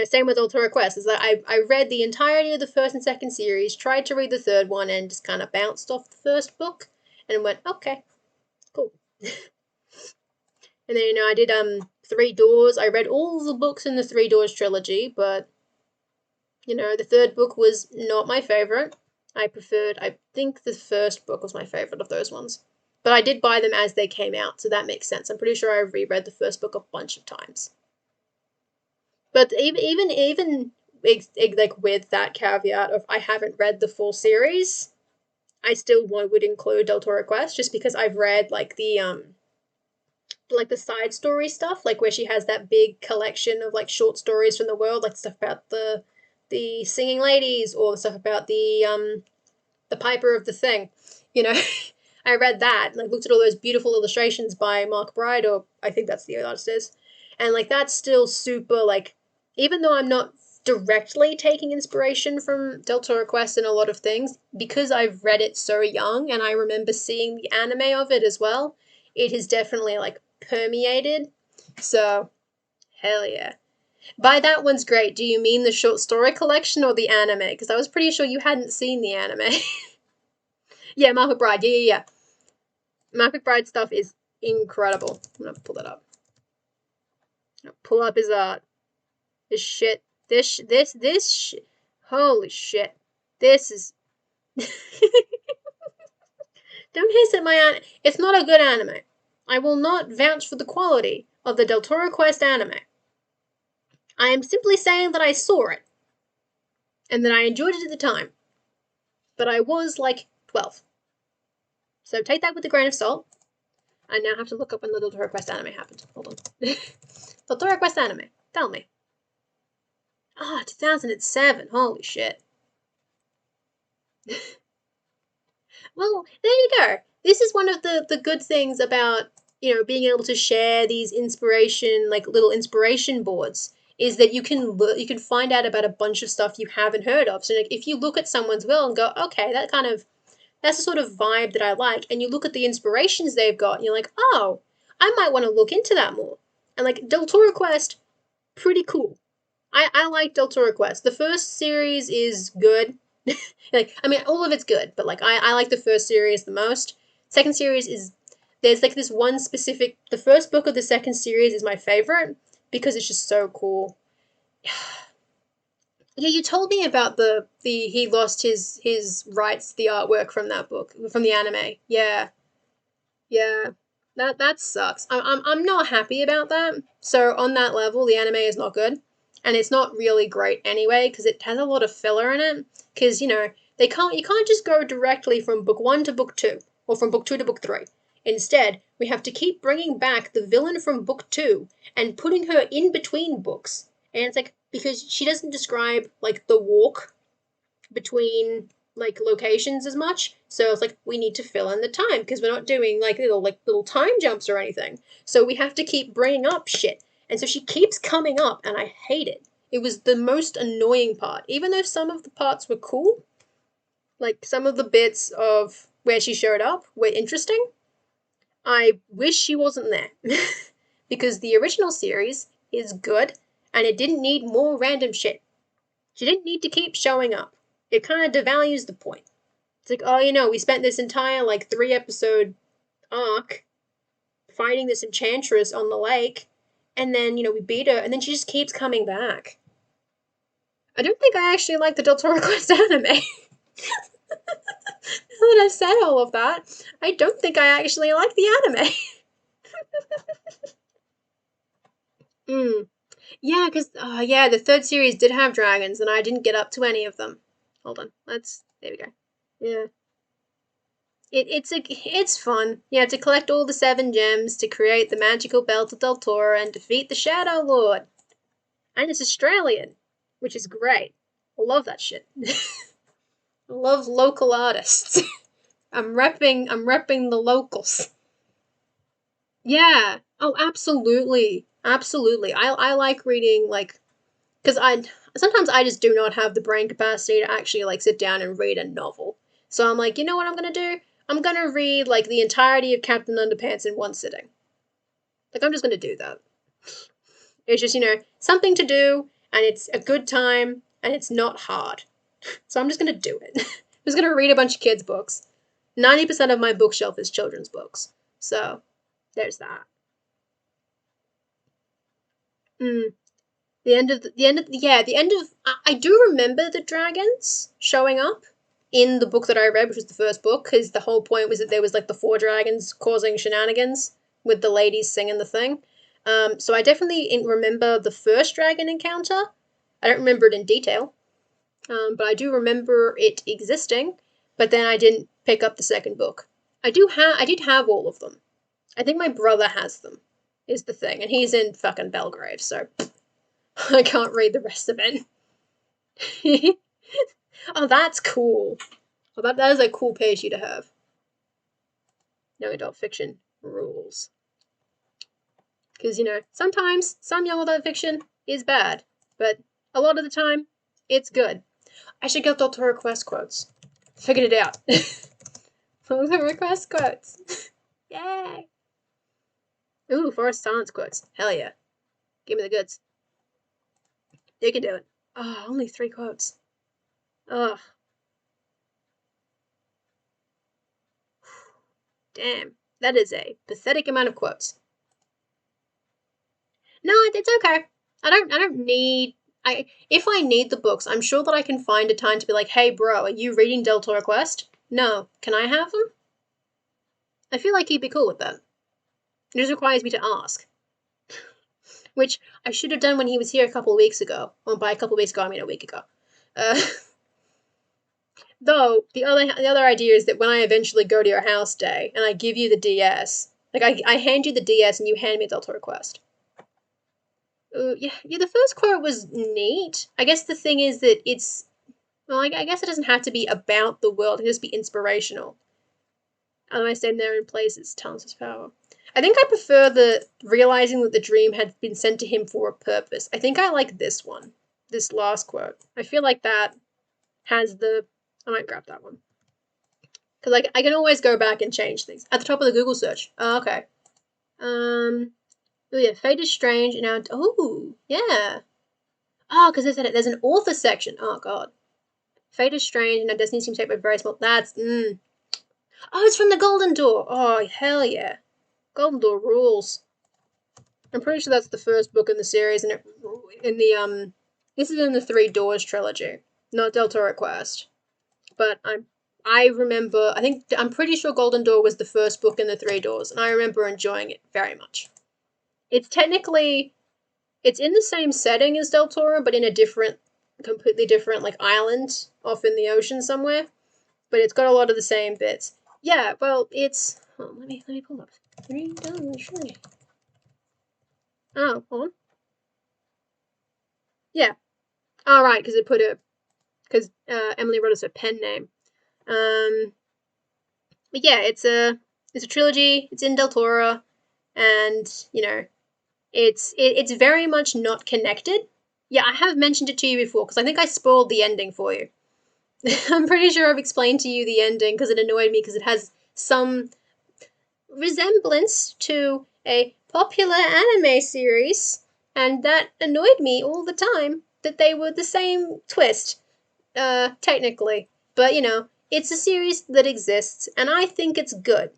Same with Ultra Request, is that I read the entirety of the first and second series, tried to read the third one, and just kind of bounced off the first book and went, okay, cool. And then, I did Three Doors. I read all the books in the Three Doors trilogy, but the third book was not my favorite. I think the first book was my favorite of those ones. But I did buy them as they came out, so that makes sense. I'm pretty sure I reread the first book a bunch of times. But even like with that caveat of I haven't read the full series, I still would include Del Toro Quest just because I've read like the side story stuff, like where she has that big collection of like short stories from the world, like stuff about the singing ladies or stuff about the Piper of the Thing. I read that, like looked at all those beautiful illustrations by Mark Bride, or I think that's the artist is, and like that's still super like, even though I'm not directly taking inspiration from Del Toro Quest and a lot of things, because I've read it so young and I remember seeing the anime of it as well, it has definitely like permeated. So, hell yeah. By that one's great, do you mean the short story collection or the anime? Because I was pretty sure you hadn't seen the anime. Yeah, Mark McBride. Yeah. Mark McBride stuff is incredible. I'm gonna pull that up. Pull up his art. This shit. This shit. Holy shit. This is. Don't hiss at my anime. It's not a good anime. I will not vouch for the quality of the Del Toro Quest anime. I am simply saying that I saw it. And that I enjoyed it at the time. But I was like 12. So take that with a grain of salt. I now have to look up when the Del Toro Quest anime happened. Hold on. Del Toro Quest anime. Tell me. 2007. Holy shit. Well, there you go. This is one of the good things about, being able to share these inspiration, like little inspiration boards, is that you can find out about a bunch of stuff you haven't heard of. So like, if you look at someone's will and go, okay, that's the sort of vibe that I like, and you look at the inspirations they've got, and you're like, oh, I might want to look into that more. And like Del Toro Quest, pretty cool. I like Del Toro Quest. The first series is good. Like, I mean, all of it's good, but like I like the first series the most. Second series is there's like this one specific. The first book of the second series is my favorite because it's just so cool. Yeah, you told me about the he lost his rights, the artwork from that book, from the anime. Yeah, yeah, that sucks. I'm not happy about that. So on that level, the anime is not good, and it's not really great anyway because it has a lot of filler in it. Because you can't just go directly from book one to book two or from book two to book three. Instead, we have to keep bringing back the villain from book two and putting her in between books. And it's like because she doesn't describe like the walk between like locations as much. So it's like we need to fill in the time because we're not doing like little time jumps or anything. So we have to keep bringing up shit. And so she keeps coming up and I hate it. It was the most annoying part. Even though some of the parts were cool, like some of the bits of where she showed up were interesting, I wish she wasn't there. Because the original series is good and it didn't need more random shit. She didn't need to keep showing up. It kind of devalues the point. It's like, oh, we spent this entire, like, 3-episode arc fighting this enchantress on the lake, and then, we beat her, and then she just keeps coming back. I don't think I actually like the Del Toro Quest anime. Now that I've said all of that, I don't think I actually like the anime. Yeah, because, yeah, the third series did have dragons, and I didn't get up to any of them. Hold on, there we go. Yeah. It's fun. You have to collect all the 7 gems to create the magical belt of Del Toro and defeat the Shadow Lord. And it's Australian, which is great. I love that shit. I love local artists. I'm repping the locals. Yeah. Oh, absolutely. Absolutely. I like reading like because I sometimes I just do not have the brain capacity to actually like sit down and read a novel. So I'm like, you know what I'm gonna do? I'm gonna read like the entirety of Captain Underpants in one sitting. Like I'm just gonna do that. It's just something to do, and it's a good time, and it's not hard. So I'm just gonna do it. I'm just gonna read a bunch of kids' books. 90% of my bookshelf is children's books. So there's that. Mm. I do remember the dragons showing up in the book that I read, which was the first book, because the whole point was that there was like the 4 dragons causing shenanigans with the ladies singing the thing. So I definitely remember the first dragon encounter. I don't remember it in detail, but I do remember it existing. But then I didn't pick up the second book. I did have all of them. I think my brother has them. Is the thing, and he's in fucking Belgrave, so I can't read the rest of it. Oh, that's cool. Well, that is a cool page to have. Young adult fiction rules. Because, sometimes some young adult fiction is bad, but a lot of the time, it's good. I should get Del Toro Quest quotes. Figured it out. Del Toro Quest quotes. Yay! Ooh, Forest Silence quotes. Hell yeah. Give me the goods. You can do it. Oh, only 3 quotes. Ugh. Damn. That is a pathetic amount of quotes. No, it's okay. I don't need if I need the books, I'm sure that I can find a time to be like, hey bro, are you reading Del Toro Quest? No. Can I have them? I feel like he'd be cool with that. It just requires me to ask. Which I should have done when he was here a couple of weeks ago. Well, by a couple of weeks ago, I mean a week ago. Uh, though, the other idea is that when I eventually go to your house day and I give you the DS, like I hand you the DS and you hand me Del Toro Quest. Yeah, the first quote was neat. I guess the thing is that well, I guess it doesn't have to be about the world, it can just be inspirational. Otherwise, stand there in places, talents is power. I think I prefer the realizing that the dream had been sent to him for a purpose. I think I like this one, this last quote. I feel like that has the. I might grab that one because I can always go back and change things at the top of the Google search. Oh, okay. Oh yeah, fate is strange. And now, oh yeah. Oh, because there's an author section. Oh god. Fate is strange, and our destiny seems shaped by very small. That's Oh, it's from the Golden Door. Oh hell yeah, Golden Door rules. I'm pretty sure that's the first book in the series, and this is in the Three Doors trilogy, not Del Toro Quest. But I remember. I'm pretty sure Golden Door was the first book in the Three Doors, and I remember enjoying it very much. It's technically it's in the same setting as Del Toro, but in a completely different like island off in the ocean somewhere. But it's got a lot of the same bits. Yeah, well, it's. Oh, let me pull up. Three Doors. Oh, hold on. Yeah. All right, because it put a because Emily wrote us a pen name. Um, but yeah, it's a trilogy. It's in Del Toro, and it's very much not connected. Yeah, I have mentioned it to you before because I think I spoiled the ending for you. I'm pretty sure I've explained to you the ending because it annoyed me because it has some resemblance to a popular anime series, and that annoyed me all the time that they were the same twist, technically. But it's a series that exists, and I think it's good.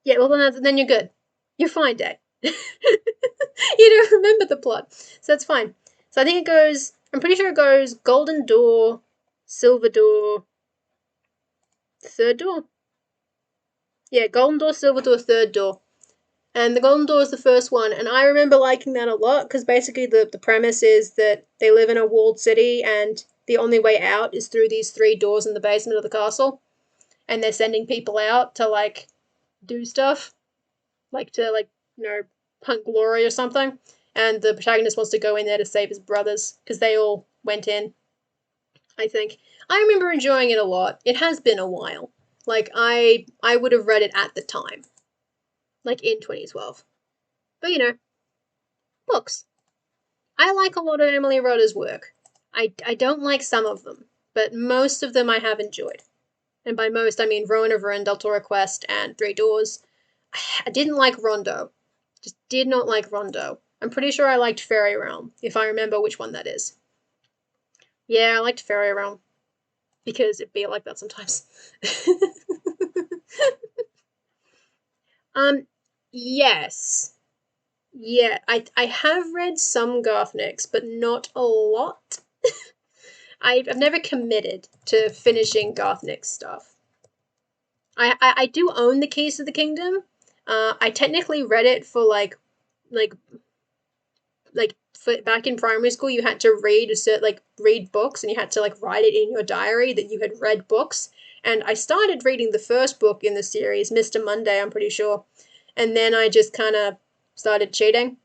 Yeah, well then you're good. You're fine, Dad. You don't remember the plot, so that's fine. So I think it goes. I'm pretty sure it goes Golden Door, Silver Door, Third Door. Yeah, Golden Door, Silver Door, Third Door. And the Golden Door is the first one, and I remember liking that a lot because basically the premise is that they live in a walled city and the only way out is through these three doors in the basement of the castle. And they're sending people out to like do stuff, like to hunt glory or something. And the protagonist wants to go in there to save his brothers because they all went in, I think. I remember enjoying it a lot. It has been a while. Like I would have read it at the time, like in 2012. But books. I like a lot of Emily Rhoda's work. I don't like some of them, but most of them I have enjoyed. And by most, I mean Rowan of Ren, Del Toro Quest, and Three Doors. I didn't like Rondo. Just did not like Rondo. I'm pretty sure I liked Fairy Realm, if I remember which one that is. Yeah, I liked Fairy Realm, because it'd be like that sometimes. um, yes. Yeah, I have read some Gothniks, but not a lot. I've never committed to finishing Gothnik stuff. I do own the Keys to the Kingdom. I technically read it for like back in primary school. You had to read books, and you had to like write it in your diary that you had read books. And I started reading the first book in the series, Mr. Monday, I'm pretty sure, and then I just kind of started cheating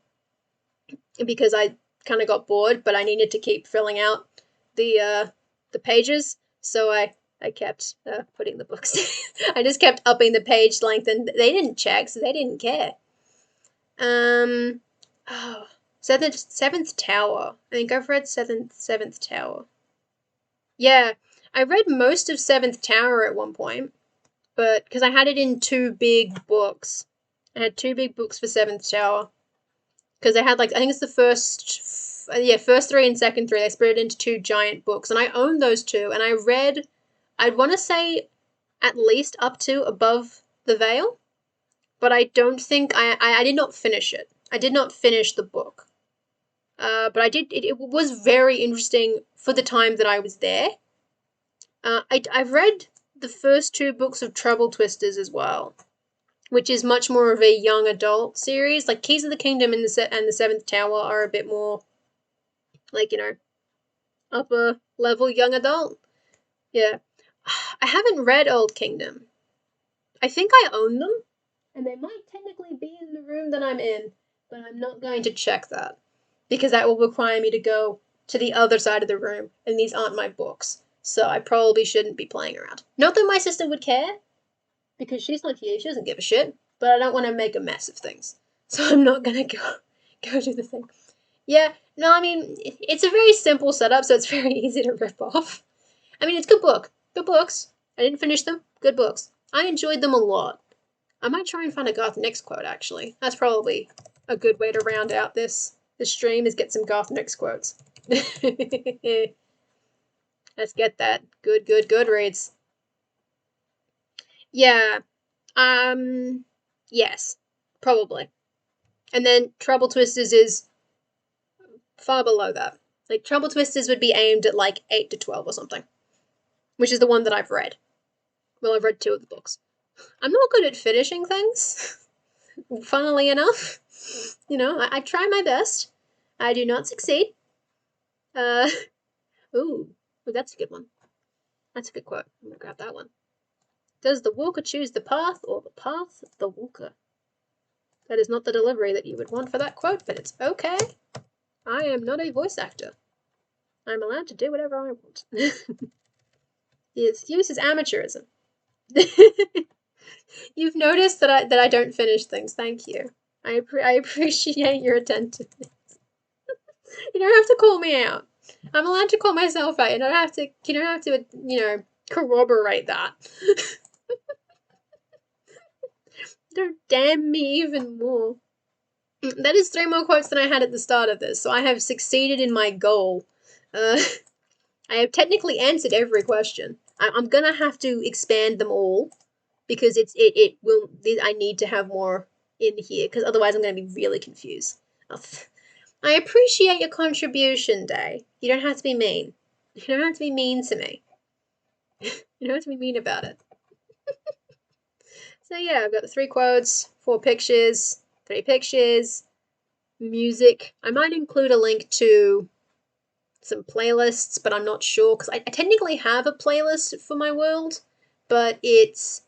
because I kind of got bored, but I needed to keep filling out the pages, so I kept putting the books. I just kept upping the page length, and they didn't check, so they didn't care. Oh, Seventh Tower. I think I've read Seventh Tower. Yeah, I read most of Seventh Tower at one point, but because I had it in two big books. I had two big books for Seventh Tower because they had I think it's the first three and second three. They split it into two giant books, and I owned those two. And I read, I'd want to say, at least up to Above the Veil, but I don't think I did not finish it. I did not finish the book, but I did. It was very interesting for the time that I was there. I've read the first two books of Trouble Twisters as well, which is much more of a young adult series. Like Keys of the Kingdom and the Seventh Tower are a bit more like upper level young adult. Yeah, I haven't read Old Kingdom. I think I own them, and they might technically be in the room that I'm in, but I'm not going to check that because that will require me to go to the other side of the room, and these aren't my books, so I probably shouldn't be playing around. Not that my sister would care, because she's not here, she doesn't give a shit. but I don't want to make a mess of things. So I'm not going to go do the thing. Yeah, no, I mean, it's a very simple setup, so it's very easy to rip off. I mean, it's a good book. Good books. I didn't finish them. Good books. I enjoyed them a lot. I might try and find a Garth Nix quote, actually. That's probably a good way to round out this stream, is get some Garth Nix quotes. Let's get that. Good reads. Yeah. Yes. Probably. And then Trouble Twisters is far below that. Like, Trouble Twisters would be aimed at, like, 8 to 12 or something. Which is the one that I've read. Well, I've read 2 of the books. I'm not good at finishing things, funnily enough. You know, I try my best. I do not succeed. Ooh, that's a good one. That's a good quote. I'm gonna grab that one. Does the walker choose the path, or the path the walker? That is not the delivery that you would want for that quote, but it's okay. I am not a voice actor. I'm allowed to do whatever I want. The excuse is amateurism. You've noticed that I don't finish things. Thank you. I appreciate your attentiveness. You don't have to call me out. I'm allowed to call myself out. You don't have to, you know, corroborate that. Don't damn me even more. That is 3 more quotes than I had at the start of this, so I have succeeded in my goal. I have technically answered every question. I'm gonna have to expand them all, because it will. I need to have more in here, because otherwise I'm gonna be really confused. I appreciate your contribution, Day. You don't have to be mean. You don't have to be mean to me. You don't have to be mean about it. So yeah, I've got the 3 quotes, 4 pictures, 3 pictures, music. I might include a link to some playlists, but I'm not sure, because I technically have a playlist for my world, but it's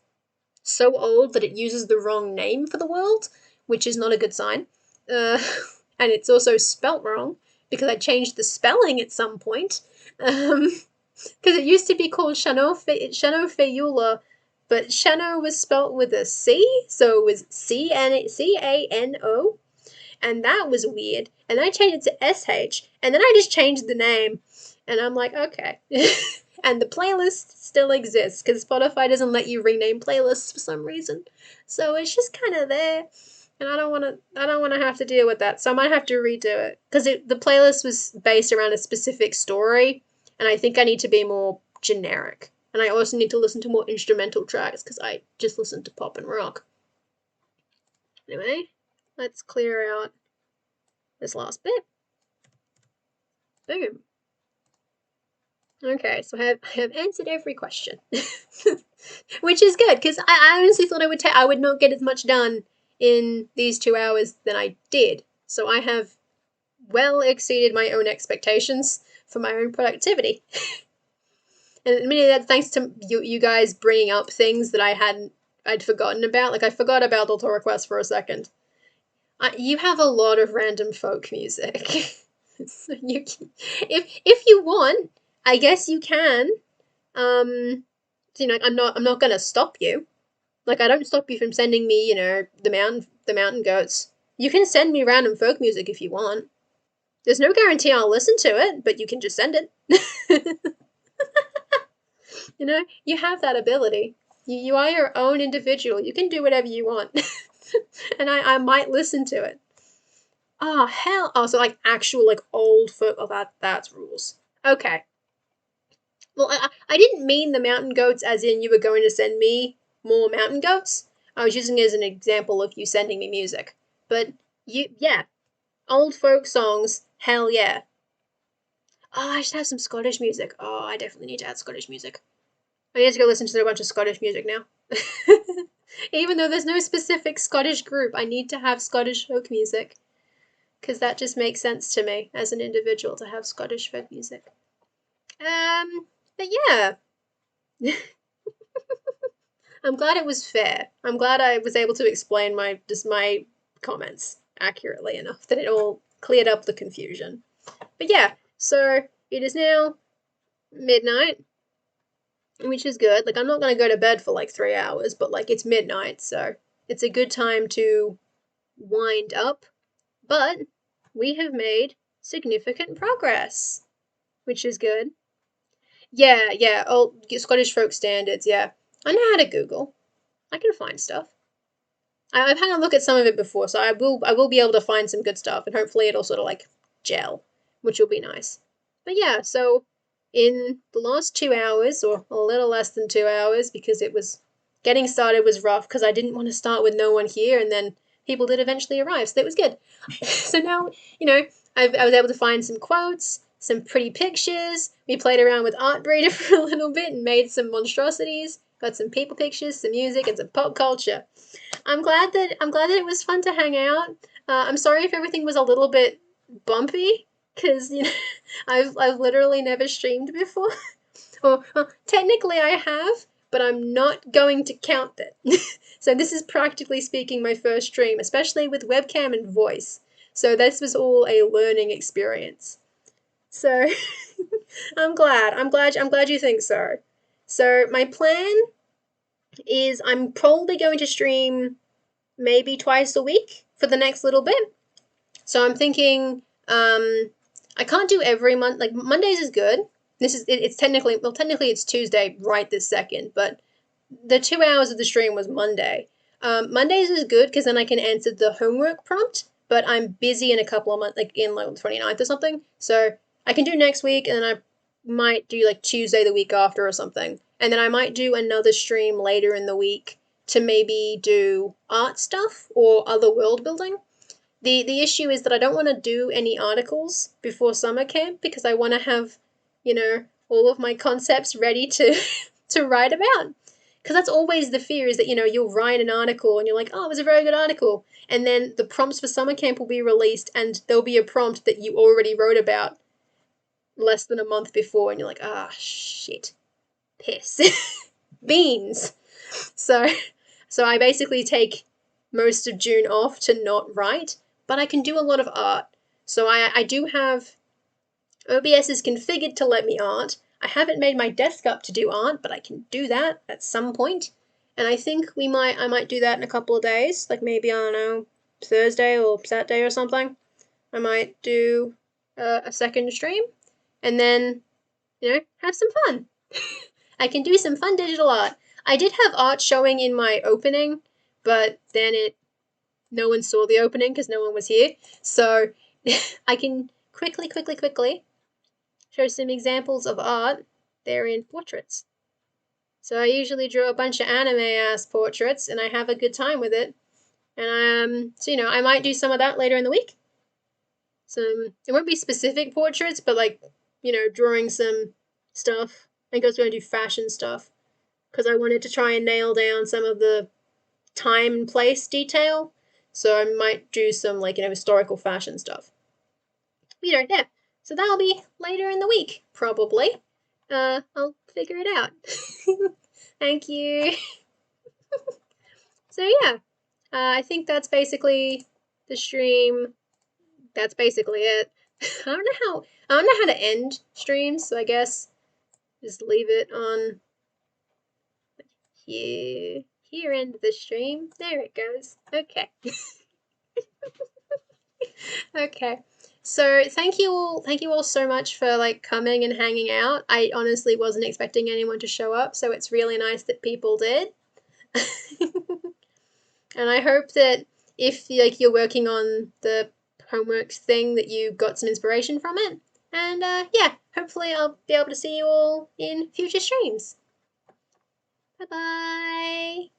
so old that it uses the wrong name for the world, which is not a good sign. And it's also spelt wrong, because I changed the spelling at some point. Because it used to be called Shano Feyula, but Shano was spelt with a C, so it was Cano, and that was weird. And then I changed it to SH, and then I just changed the name, and I'm like, okay. And the playlist still exists, because Spotify doesn't let you rename playlists for some reason. So it's just kind of there, and I don't want to have to deal with that. So I might have to redo it, because the playlist was based around a specific story, and I think I need to be more generic. And I also need to listen to more instrumental tracks, because I just listen to pop and rock. Anyway, let's clear out this last bit. Boom. Okay, so I have answered every question. Which is good, because I honestly thought I would not get as much done in these 2 hours than I did. So I have well exceeded my own expectations for my own productivity. And many of that's thanks to you guys bringing up things that I'd forgotten about. Like, I forgot about Auto Request for a second. You have a lot of random folk music. So if you want, I guess you can. You know, I'm not gonna stop you. Like, I don't stop you from sending me, you know, the mountain goats. You can send me random folk music if you want. There's no guarantee I'll listen to it, but you can just send it. You know, you have that ability. You are your own individual. You can do whatever you want. And I might listen to it. Oh, hell. Oh, so like actual, like, old folk. Oh, that's rules. Okay. Well, I didn't mean the mountain goats as in you were going to send me more mountain goats. I was using it as an example of you sending me music. But yeah. Old folk songs, hell yeah. Oh, I should have some Scottish music. Oh, I definitely need to add Scottish music. I need to go listen to a bunch of Scottish music now. Even though there's no specific Scottish group, I need to have Scottish folk music. Because that just makes sense to me as an individual to have Scottish folk music. But yeah. I'm glad it was fair. I'm glad I was able to explain my comments accurately enough that it all cleared up the confusion. But yeah, so it is now midnight, which is good. Like, I'm not gonna go to bed for like 3 hours, but like, it's midnight, so it's a good time to wind up, but we have made significant progress, which is good. Yeah. Oh, Scottish folk standards. Yeah, I know how to Google. I can find stuff. I've had a look at some of it before, so I will be able to find some good stuff, and hopefully it'll sort of like gel, which will be nice. But yeah, so in the last 2 hours, or a little less than 2 hours, because it was getting started was rough because I didn't want to start with no one here, and then people did eventually arrive, so that was good. So now, I was able to find some quotes, some pretty pictures. We played around with Art Breeder for a little bit and made some monstrosities. Got some people pictures, some music, and some pop culture. I'm glad that it was fun to hang out. I'm sorry if everything was a little bit bumpy, because I've literally never streamed before. Or well, technically I have, but I'm not going to count it. So this is practically speaking my first stream, especially with webcam and voice. So this was all a learning experience. So I'm glad you think so. So my plan is I'm probably going to stream maybe twice a week for the next little bit. So I'm thinking I can't do every month. Like Mondays is good. It's technically it's Tuesday right this second, but the 2 hours of the stream was Monday. Mondays is good because then I can answer the homework prompt, but I'm busy in a couple of months, like in like the 29th or something. So I can do next week, and then I might do like Tuesday the week after or something. And then I might do another stream later in the week to maybe do art stuff or other world building. The issue is that I don't want to do any articles before summer camp because I want to have, all of my concepts ready to to write about. Because that's always the fear is that, you'll write an article and you're like, oh, it was a very good article. And then the prompts for summer camp will be released and there'll be a prompt that you already wrote about less than a month before. And you're like, ah, shit. Piss. Beans. So, so I basically take most of June off to not write, but I can do a lot of art. So I do have OBS is configured to let me art. I haven't made my desk up to do art, but I can do that at some point. And I think I might do that in a couple of days, like maybe, I don't know, Thursday or Saturday or something. I might do a second stream and then, have some fun. I can do some fun digital art. I did have art showing in my opening, but then no one saw the opening because no one was here. So I can quickly show some examples of art. They're in portraits. So I usually draw a bunch of anime-ass portraits, and I have a good time with it. And so I might do some of that later in the week. It won't be specific portraits, but like, drawing some stuff. I think I was going to do fashion stuff because I wanted to try and nail down some of the time and place detail. So I might do some like, historical fashion stuff. Yeah. So that'll be later in the week, probably. I'll figure it out. Thank you. So yeah, I think that's basically the stream. That's basically it. I don't know how to end streams, so I guess just leave it on here. Here end the stream. There it goes. Okay. Okay. So thank you all so much for like coming and hanging out. I honestly wasn't expecting anyone to show up, so it's really nice that people did. And I hope that if like you're working on the homework thing that you got some inspiration from it. And yeah, hopefully I'll be able to see you all in future streams. Bye bye.